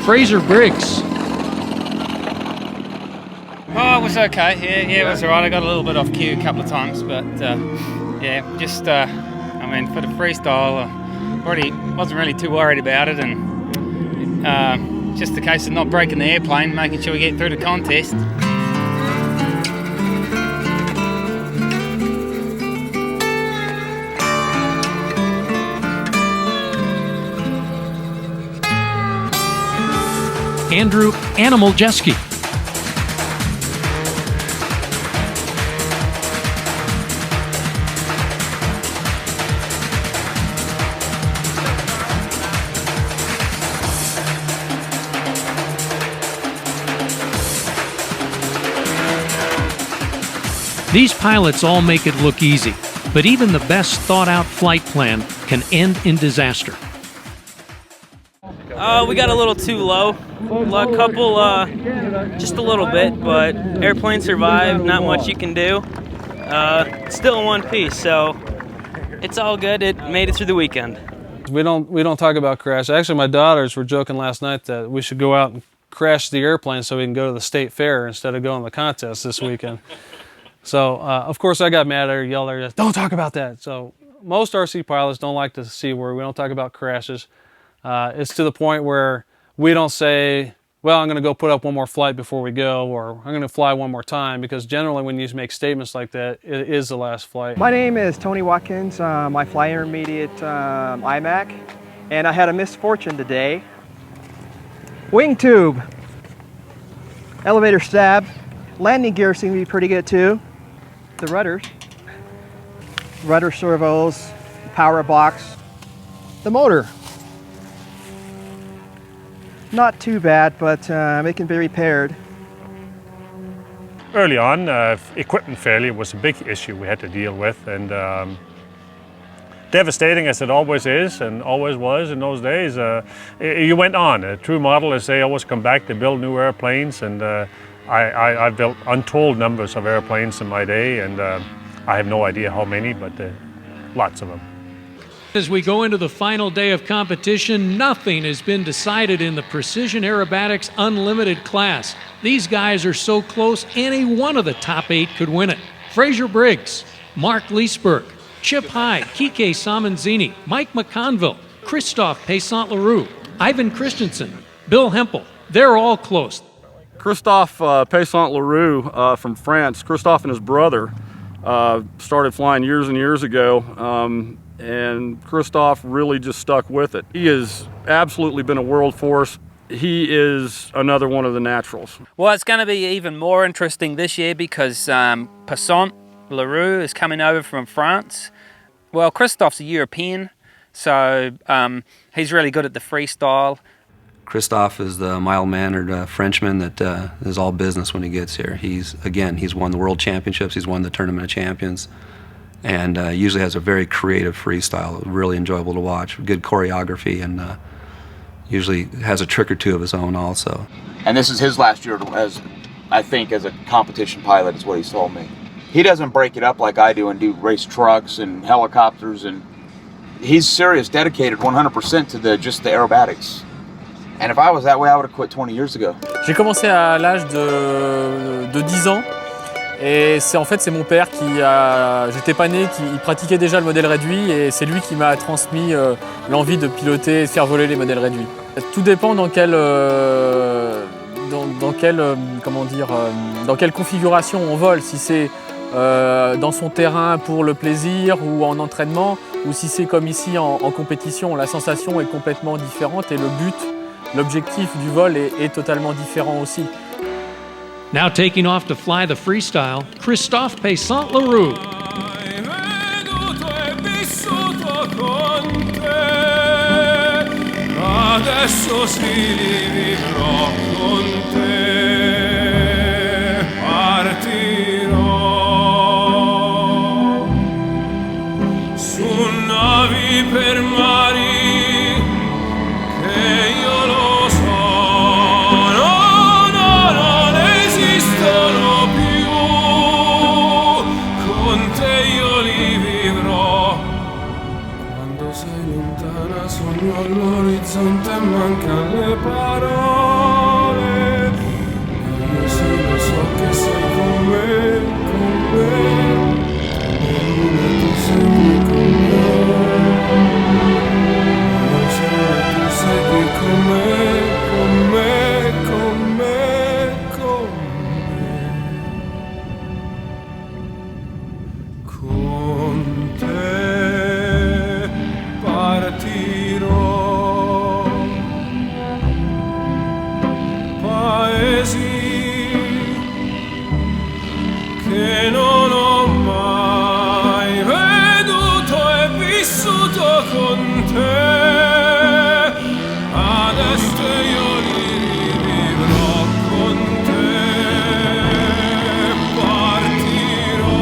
Fraser Briggs. Oh, it was okay. Yeah, it was alright. I got a little bit off cue a couple of times, but yeah, just I mean, for the freestyle, already wasn't really too worried about it, and just a case of not breaking the airplane, making sure we get through the contest. Andrew Animaljeski. These pilots all make it look easy, but even the best thought-out flight plan can end in disaster. We got a little too low. A couple, just a little bit, but airplane survived. Not much you can do. Still in one piece, so it's all good. It made it through the weekend. We don't talk about crash. Actually, my daughters were joking last night that we should go out and crash the airplane so we can go to the state fair instead of going to the contest this weekend. So, of course, I got mad at her, yelled at her, don't talk about that. So most RC pilots don't like the C word. We don't talk about crashes. It's to the point where we don't say, well, I'm going to go put up one more flight before we go, or I'm going to fly one more time, because generally when you make statements like that, it is the last flight. My name is Tony Watkins. I fly intermediate IMAC, and I had a misfortune today. Wing tube, elevator stab, landing gear seem to be pretty good too. The rudder servos, power box, the motor. Not too bad, but it can be repaired. Early on, equipment failure was a big issue we had to deal with, and devastating as it always is and always was in those days. You went on. True modelers, they always come back to build new airplanes, and I built untold numbers of airplanes in my day, and I have no idea how many, but lots of them. As we go into the final day of competition, nothing has been decided in the Precision Aerobatics Unlimited class. These guys are so close, any one of the top 8 could win it. Fraser Briggs, Mark Leesburg, Chip High, Kike Samanzini, Mike McConville, Christophe Paysant-Leroux, Ivan Christensen, Bill Hempel. They're all close. Christophe Paysant-Leroux from France, Christophe and his brother, Started flying years and years ago, and Christoph really just stuck with it. He has absolutely been a world force. He is another one of the naturals. Well, it's going to be even more interesting this year because Passant Leroux is coming over from France. Well, Christoph's a European, so he's really good at the freestyle. Christoph is the mild-mannered Frenchman that is all business when he gets here. He's won the World Championships, he's won the Tournament of Champions, and usually has a very creative freestyle, really enjoyable to watch, good choreography, and usually has a trick or two of his own also. And this is his last year as a competition pilot, is what he's told me. He doesn't break it up like I do and do race trucks and helicopters, and he's serious, dedicated 100% to just the aerobatics. And if I was that way, I would have quit 20 years ago. J'ai commencé à l'âge de 10 ans et c'est mon père j'étais pas né, qui pratiquait déjà le modèle réduit et c'est lui qui m'a transmis l'envie de piloter et de faire voler les modèles réduits. Tout dépend dans quelle configuration on vole, si c'est dans son terrain pour le plaisir ou en entraînement, ou si c'est comme ici en compétition. La sensation est complètement différente et l'objectif du vol est totalement différent aussi. Now taking off to fly the freestyle, Christophe Passant-Leroux. Adesso si vivrò con te, partirò su navi per mari. All'orizzonte mancano le parole, io solo so che sei con me, tu sei con me, tu sei con me, con me, con me, con te partirò. Che non ho mai veduto e vissuto con te, adesso io li rivivrò con te, partirò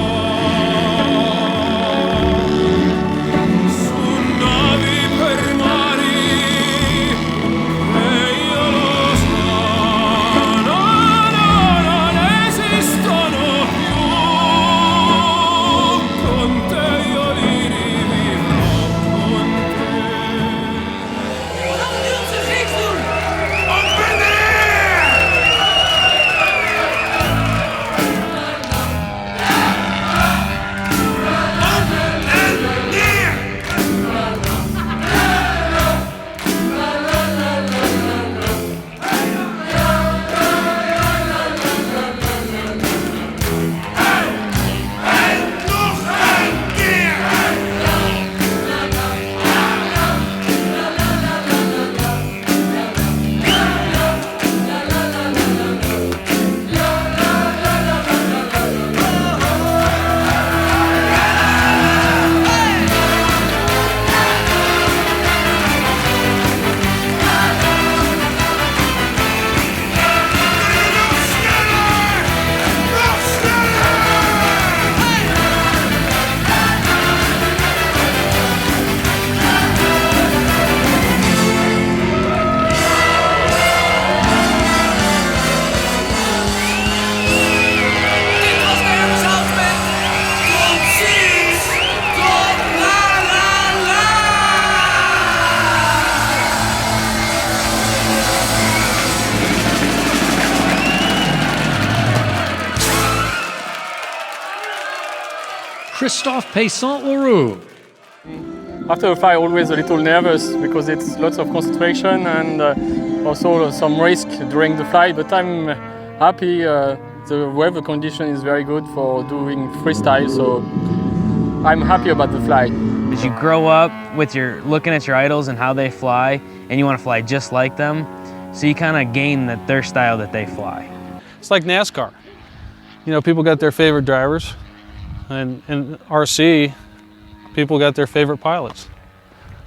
su navi per mari, e io lo so, non esistono. Christophe Passant-Leroux. After a flight, always a little nervous because it's lots of concentration and also some risk during the flight, but I'm happy. The weather condition is very good for doing freestyle, so I'm happy about the flight. As you grow up with looking at your idols and how they fly, and you want to fly just like them, so you kind of gain their style that they fly. It's like NASCAR. You know, people got their favorite drivers, and in RC, people got their favorite pilots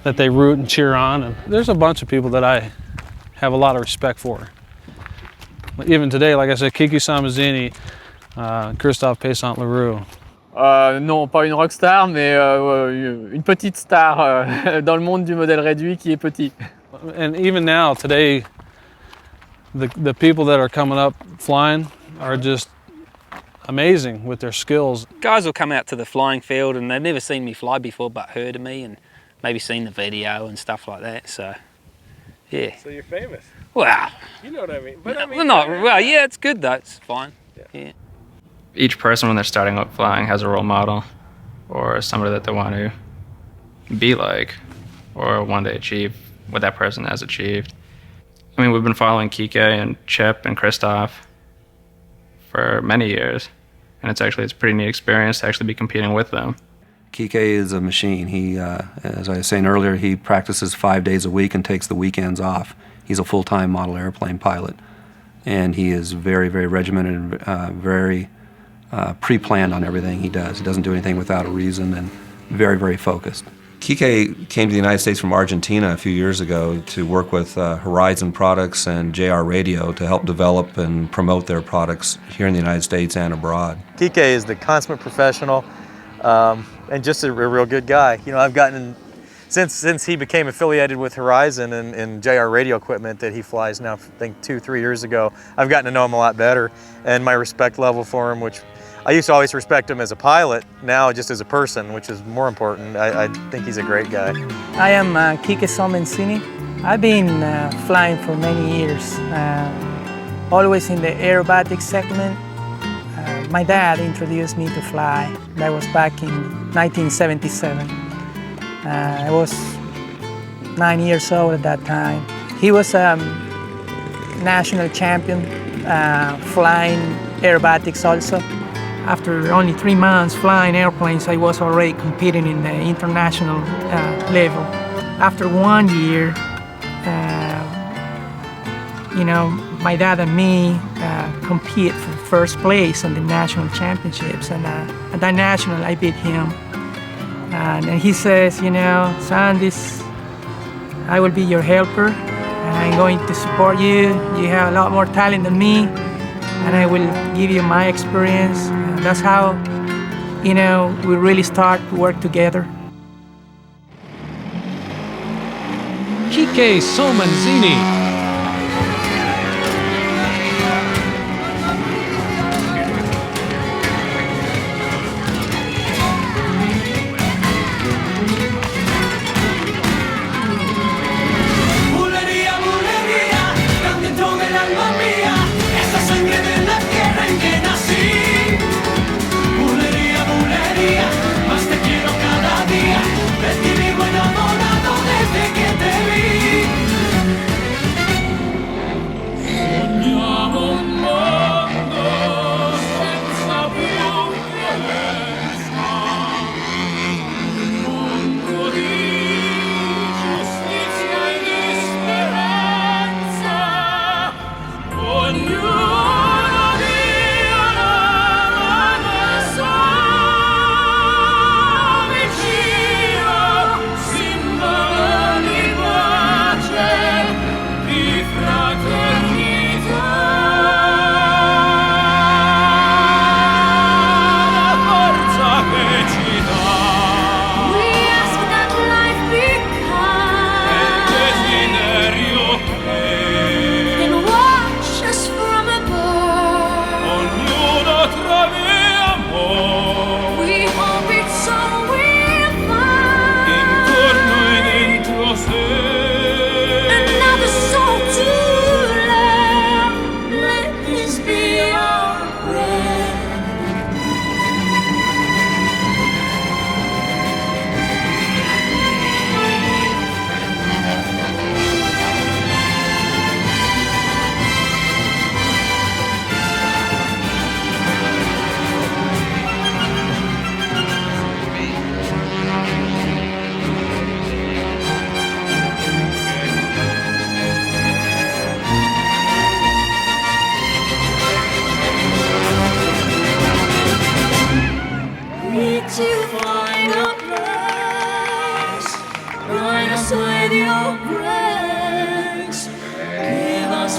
that they root and cheer on. And there's a bunch of people that I have a lot of respect for. Even today, like I said, Kiki Samazzini, Christophe Pesant-Leroux. Non, pas une rockstar, mais une petite star dans le monde du modèle réduit qui est petit. And even now, today, the people that are coming up flying are just amazing with their skills. Guys will come out to the flying field and they've never seen me fly before but heard of me and maybe seen the video and stuff like that, so yeah. So you're famous. Well, you know what I mean. But I mean, well, not well. Yeah, it's good though. It's fine. Yeah. Each person when they're starting out flying has a role model or somebody that they want to be like or one day achieve what that person has achieved. I mean, we've been following Kike and Chip and Christophe for many years, and it's a pretty neat experience to actually be competing with them. Kike is a machine. He, as I was saying earlier, he practices 5 days a week and takes the weekends off. He's a full-time model airplane pilot, and he is very, very regimented and very pre-planned on everything he does. He doesn't do anything without a reason and very, very focused. Kike came to the United States from Argentina a few years ago to work with Horizon Products and JR Radio to help develop and promote their products here in the United States and abroad. Kike is the consummate professional and just a real good guy. You know, I've gotten, since he became affiliated with Horizon and JR Radio equipment that he flies now, I think 2-3 years ago, I've gotten to know him a lot better, and my respect level for him, which I used to always respect him as a pilot, now just as a person, which is more important. I think he's a great guy. I am Kike Samazzini. I've been flying for many years, always in the aerobatic segment. My dad introduced me to fly. That was back in 1977. I was 9 years old at that time. He was a national champion flying aerobatics also. After only 3 months flying airplanes, I was already competing in the international level. After 1 year, you know, my dad and me compete for first place on the national championships, and at that national I beat him. And he says, you know, son, I will be your helper, and I'm going to support you. You have a lot more talent than me, and I will give you my experience. And that's how, you know, we really start to work together. Kike Samazzini.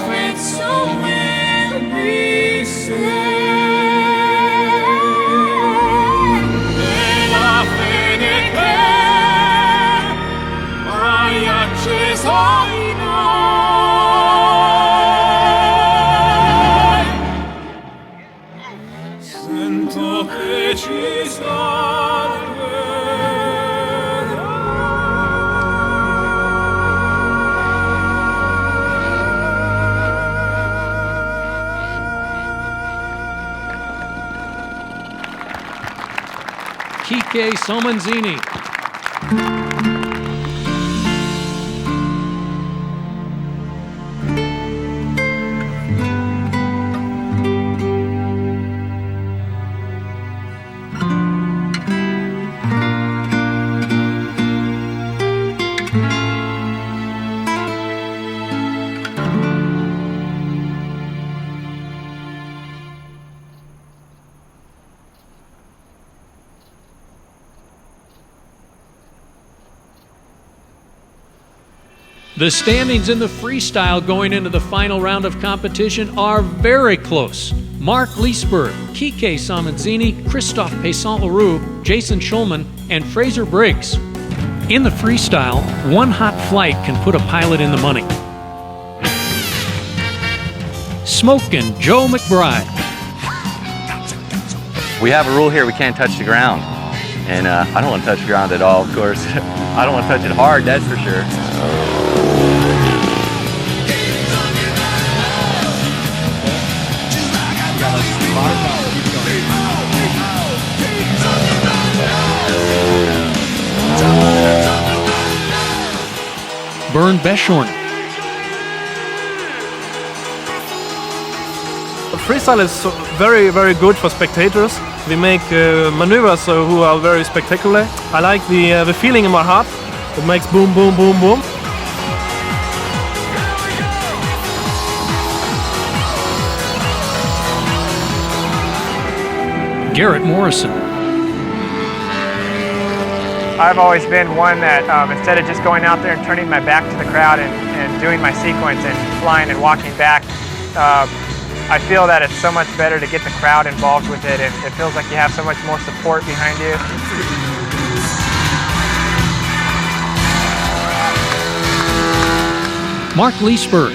sweet soul will be saved. E la fede che hai acceso in noi, sento che ci salverà. Kike Somanzini. The standings in the freestyle going into the final round of competition are very close. Mark Leesburg, Kike Somanzini, Christophe Pesant-Leroux, Jason Schulman, and Fraser Briggs. In the freestyle, one hot flight can put a pilot in the money. Smokin' Joe McBride. We have a rule here, we can't touch the ground. And I don't want to touch the ground at all, of course. I don't want to touch it hard, that's for sure. Bern Beschorn. Freestyle is very, very good for spectators. We make maneuvers who are very spectacular. I like the feeling in my heart. It makes boom, boom, boom, boom. Garrett Morrison. I've always been one that instead of just going out there and turning my back to the crowd and doing my sequence and flying and walking back, I feel that it's so much better to get the crowd involved with it. It feels like you have so much more support behind you. Mark Leesburg.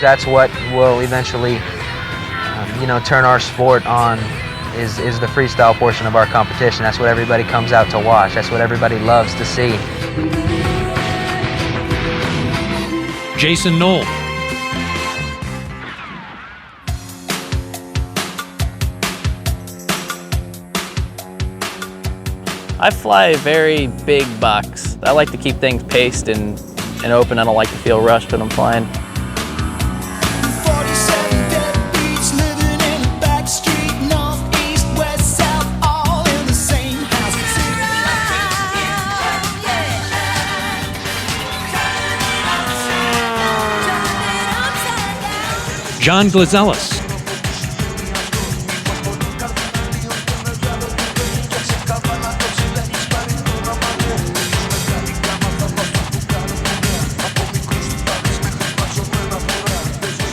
That's what will eventually, turn our sport on, is the freestyle portion of our competition. That's what everybody comes out to watch. That's what everybody loves to see. Jason Knoll. I fly very big bucks. I like to keep things paced and open. I don't like to feel rushed when I'm flying. John Glazelis.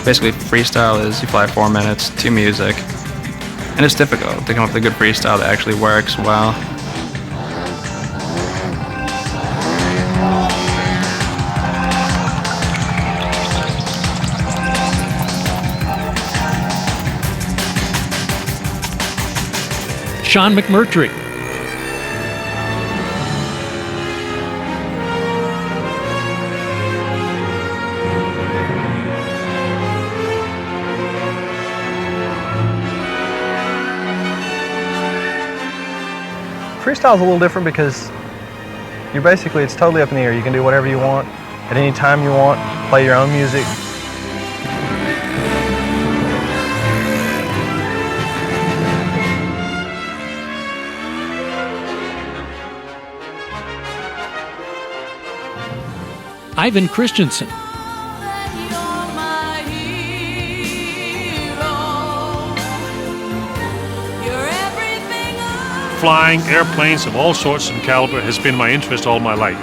Basically, freestyle is you fly 4 minutes to music, and it's difficult to come up with a good freestyle that actually works well. Sean McMurtry. Freestyle is a little different because it's totally up in the air. You can do whatever you want at any time you want, play your own music. Ivan Christensen. Flying airplanes of all sorts and caliber has been my interest all my life.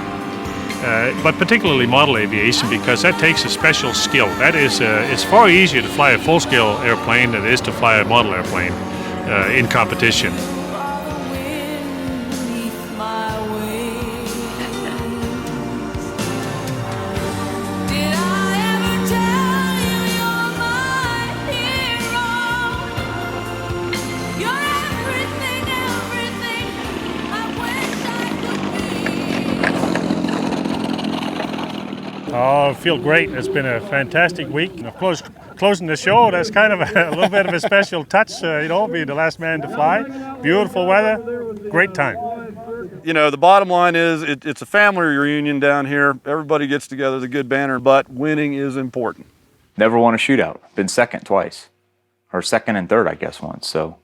But particularly model aviation, because that takes a special skill. That is, it's far easier to fly a full-scale airplane than it is to fly a model airplane in competition. Oh, I feel great. It's been a fantastic week. And of course, closing the show, that's kind of a little bit of a special touch, you know, being the last man to fly. Beautiful weather, great time. You know, the bottom line is it's a family reunion down here. Everybody gets together with a good banner, but winning is important. Never won a shootout. Been second twice. Or second and third, I guess, once. So,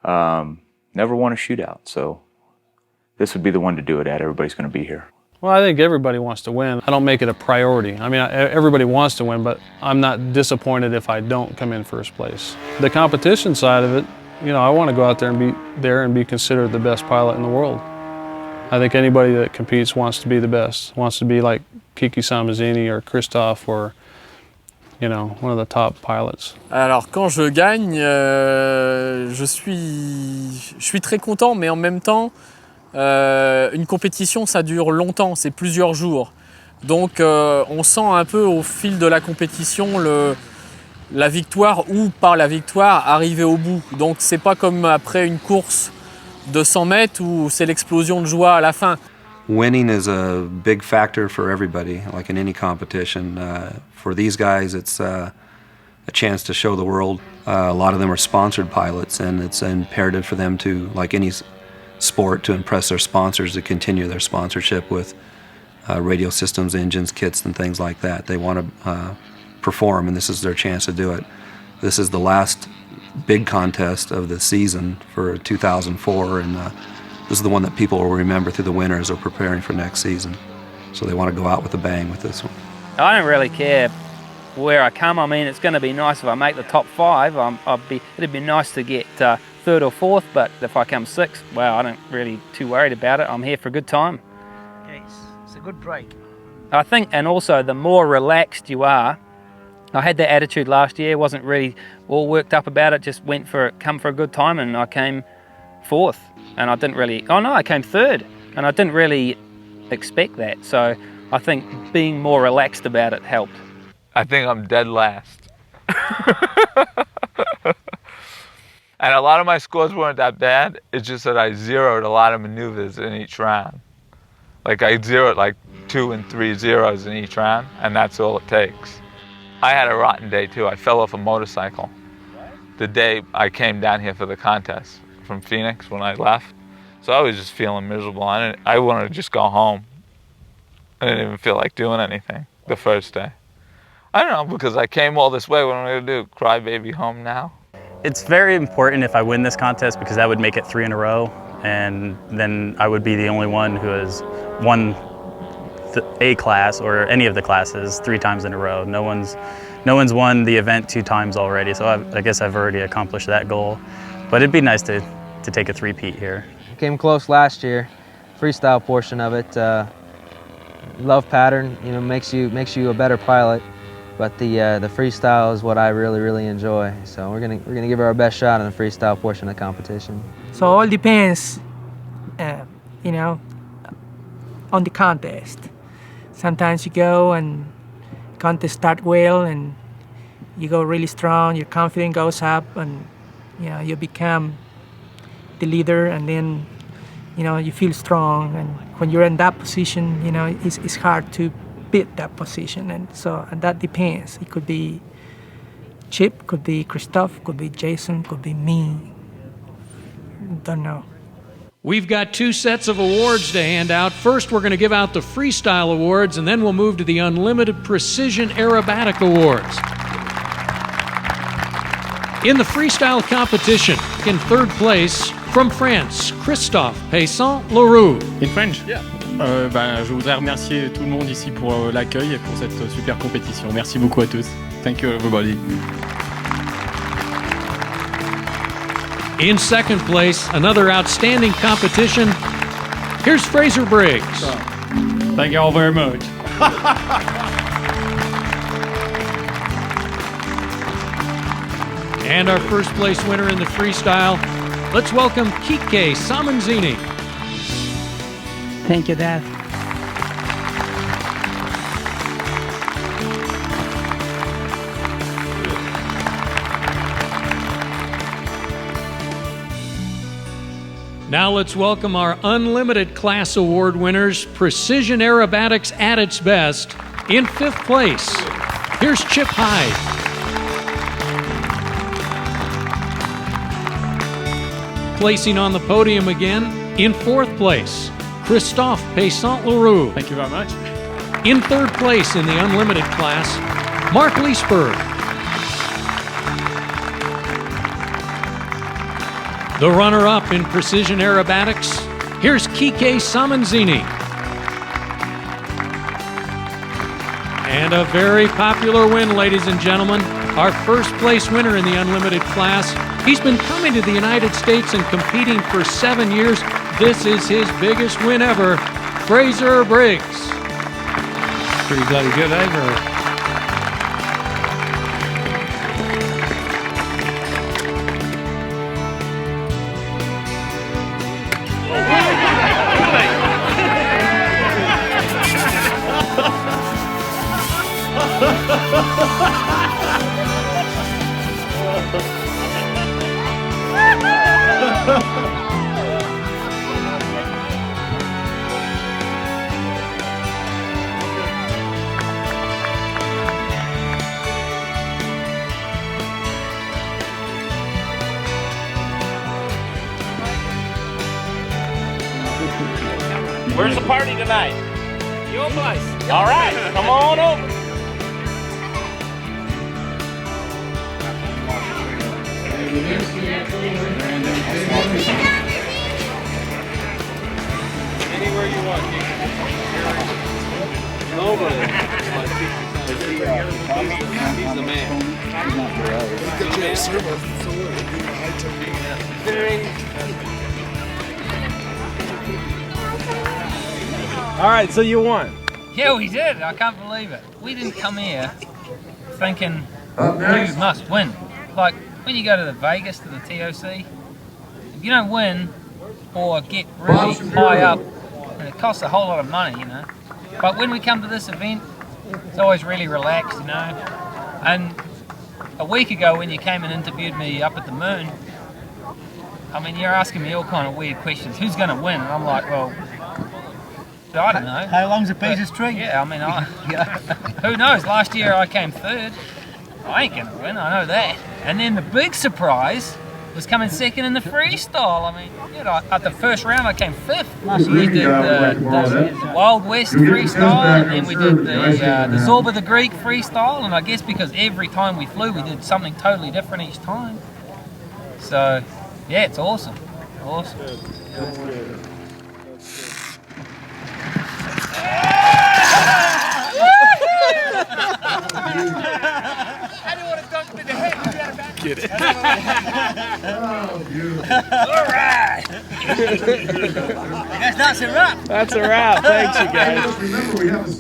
never won a shootout. So, this would be the one to do it at. Everybody's going to be here. Well, I think everybody wants to win. I don't make it a priority. I mean, everybody wants to win, but I'm not disappointed if I don't come in first place. The competition side of it, you know, I want to go out there and be considered the best pilot in the world. I think anybody that competes wants to be the best, wants to be like Kiki Samazzini or Christophe or, you know, one of the top pilots. Alors quand je gagne, je suis très content, mais en même temps, une compétition, ça dure longtemps, c'est plusieurs jours. Donc on sent un peu au fil de la compétition la victoire ou par la victoire arriver au bout. Donc c'est pas comme après une course de 100 mètres où c'est l'explosion de joie à la fin. Winning is a big factor for everybody, like in any competition. For these guys, it's a chance to show the world. A lot of them are sponsored pilots, and it's imperative for them to, like any sport, to impress their sponsors, to continue their sponsorship with radio systems, engines, kits, and things like that. They want to perform, and this is their chance to do it. This is the last big contest of the season for 2004, and this is the one that people will remember through the winter as they're preparing for next season. So they want to go out with a bang with this one. I don't really care where I come. I mean, it's going to be nice if I make the top 5. It'd be nice to get third or fourth, but if I come 6th, well, I don't really too worried about it. I'm here for a good time. Yes, it's a good break. I think, and also the more relaxed you are. I had that attitude last year, wasn't really all worked up about it, just come for a good time, and I came 4th. And I didn't really, I came 3rd, and I didn't really expect that. So I think being more relaxed about it helped. I think I'm dead last. And a lot of my scores weren't that bad. It's just that I zeroed a lot of maneuvers in each round. Like I zeroed like 2 and 3 zeros in each round, and that's all it takes. I had a rotten day too. I fell off a motorcycle the day I came down here for the contest from Phoenix when I left. So I was just feeling miserable. I wanted to just go home. I didn't even feel like doing anything the first day. I don't know, because I came all this way. What am I going to do? Cry baby home now? It's very important if I win this contest, because that would make it 3 in a row, and then I would be the only one who has won A class or any of the classes 3 times in a row. No one's won the event 2 times already, so I guess I've already accomplished that goal. But it'd be nice to take a 3-peat here. Came close last year, freestyle portion of it. Love pattern, you know, makes you a better pilot. But the freestyle is what I really enjoy. So we're gonna give it our best shot on the freestyle portion of the competition. So all depends, you know, on the contest. Sometimes you go and contest start well, and you go really strong. Your confidence goes up, and you know you become the leader, and then you know you feel strong. And when you're in that position, you know it's hard to beat that position, and that depends. It could be Chip, could be Christophe, could be Jason, could be me. Don't know. We've got 2 sets of awards to hand out. First, we're going to give out the Freestyle Awards, and then we'll move to the Unlimited Precision Aerobatic Awards. In the freestyle competition, in 3rd place, From France, Christophe Pesson-Leroux. In French? Yeah. Je voudrais remercier tout le monde ici pour l'accueil et pour cette super compétition. Merci beaucoup à tous. Thank you, everybody. In second place, another outstanding competition. Here's Fraser Briggs. Thank you all very much. And our first place winner in the freestyle, let's welcome Kike Samanzini. Thank you, Dad. Now let's welcome our Unlimited Class Award winners, Precision Aerobatics at its best. In fifth place, here's Chip Hyde. Placing on the podium again, in fourth place, Christophe Pesson-Leroux. Thank you very much. In third place in the Unlimited class, Mark Leesberg. The runner-up in Precision Aerobatics, here's Kike Samanzini. And a very popular win, ladies and gentlemen. Our first place winner in the Unlimited class. He's been coming to the United States and competing for 7 years. This is his biggest win ever, Fraser Briggs. Pretty bloody good, eh? Where's the party tonight? Your place. All right, come on over. Anywhere you want. Nobody. He's the man. All right, so you won. Yeah, we did. I can't believe it. We didn't come here thinking you must win. Like when you go to the Vegas to the TOC, if you don't win or get really high up, and it costs a whole lot of money, you know. But when we come to this event, it's always really relaxed, you know. And a week ago when you came and interviewed me up at the Moon, I mean, you're asking me all kind of weird questions. Who's going to win? And I'm like, well, I don't know. How long's a piece of string? Yeah, I mean, who knows? Last year I came third. I ain't going to win, I know that. And then the big surprise was coming second in the freestyle. I mean, you know, at the first round I came fifth. We did the Wild West freestyle, and then we did the Zorba the Greek freestyle, and I guess because every time we flew we did something totally different each time. So, yeah, it's awesome. Awesome. I didn't want to dunk him in the head. Get it. All right. I guess that's a wrap. That's a wrap. Thanks, you guys. Remember, we have a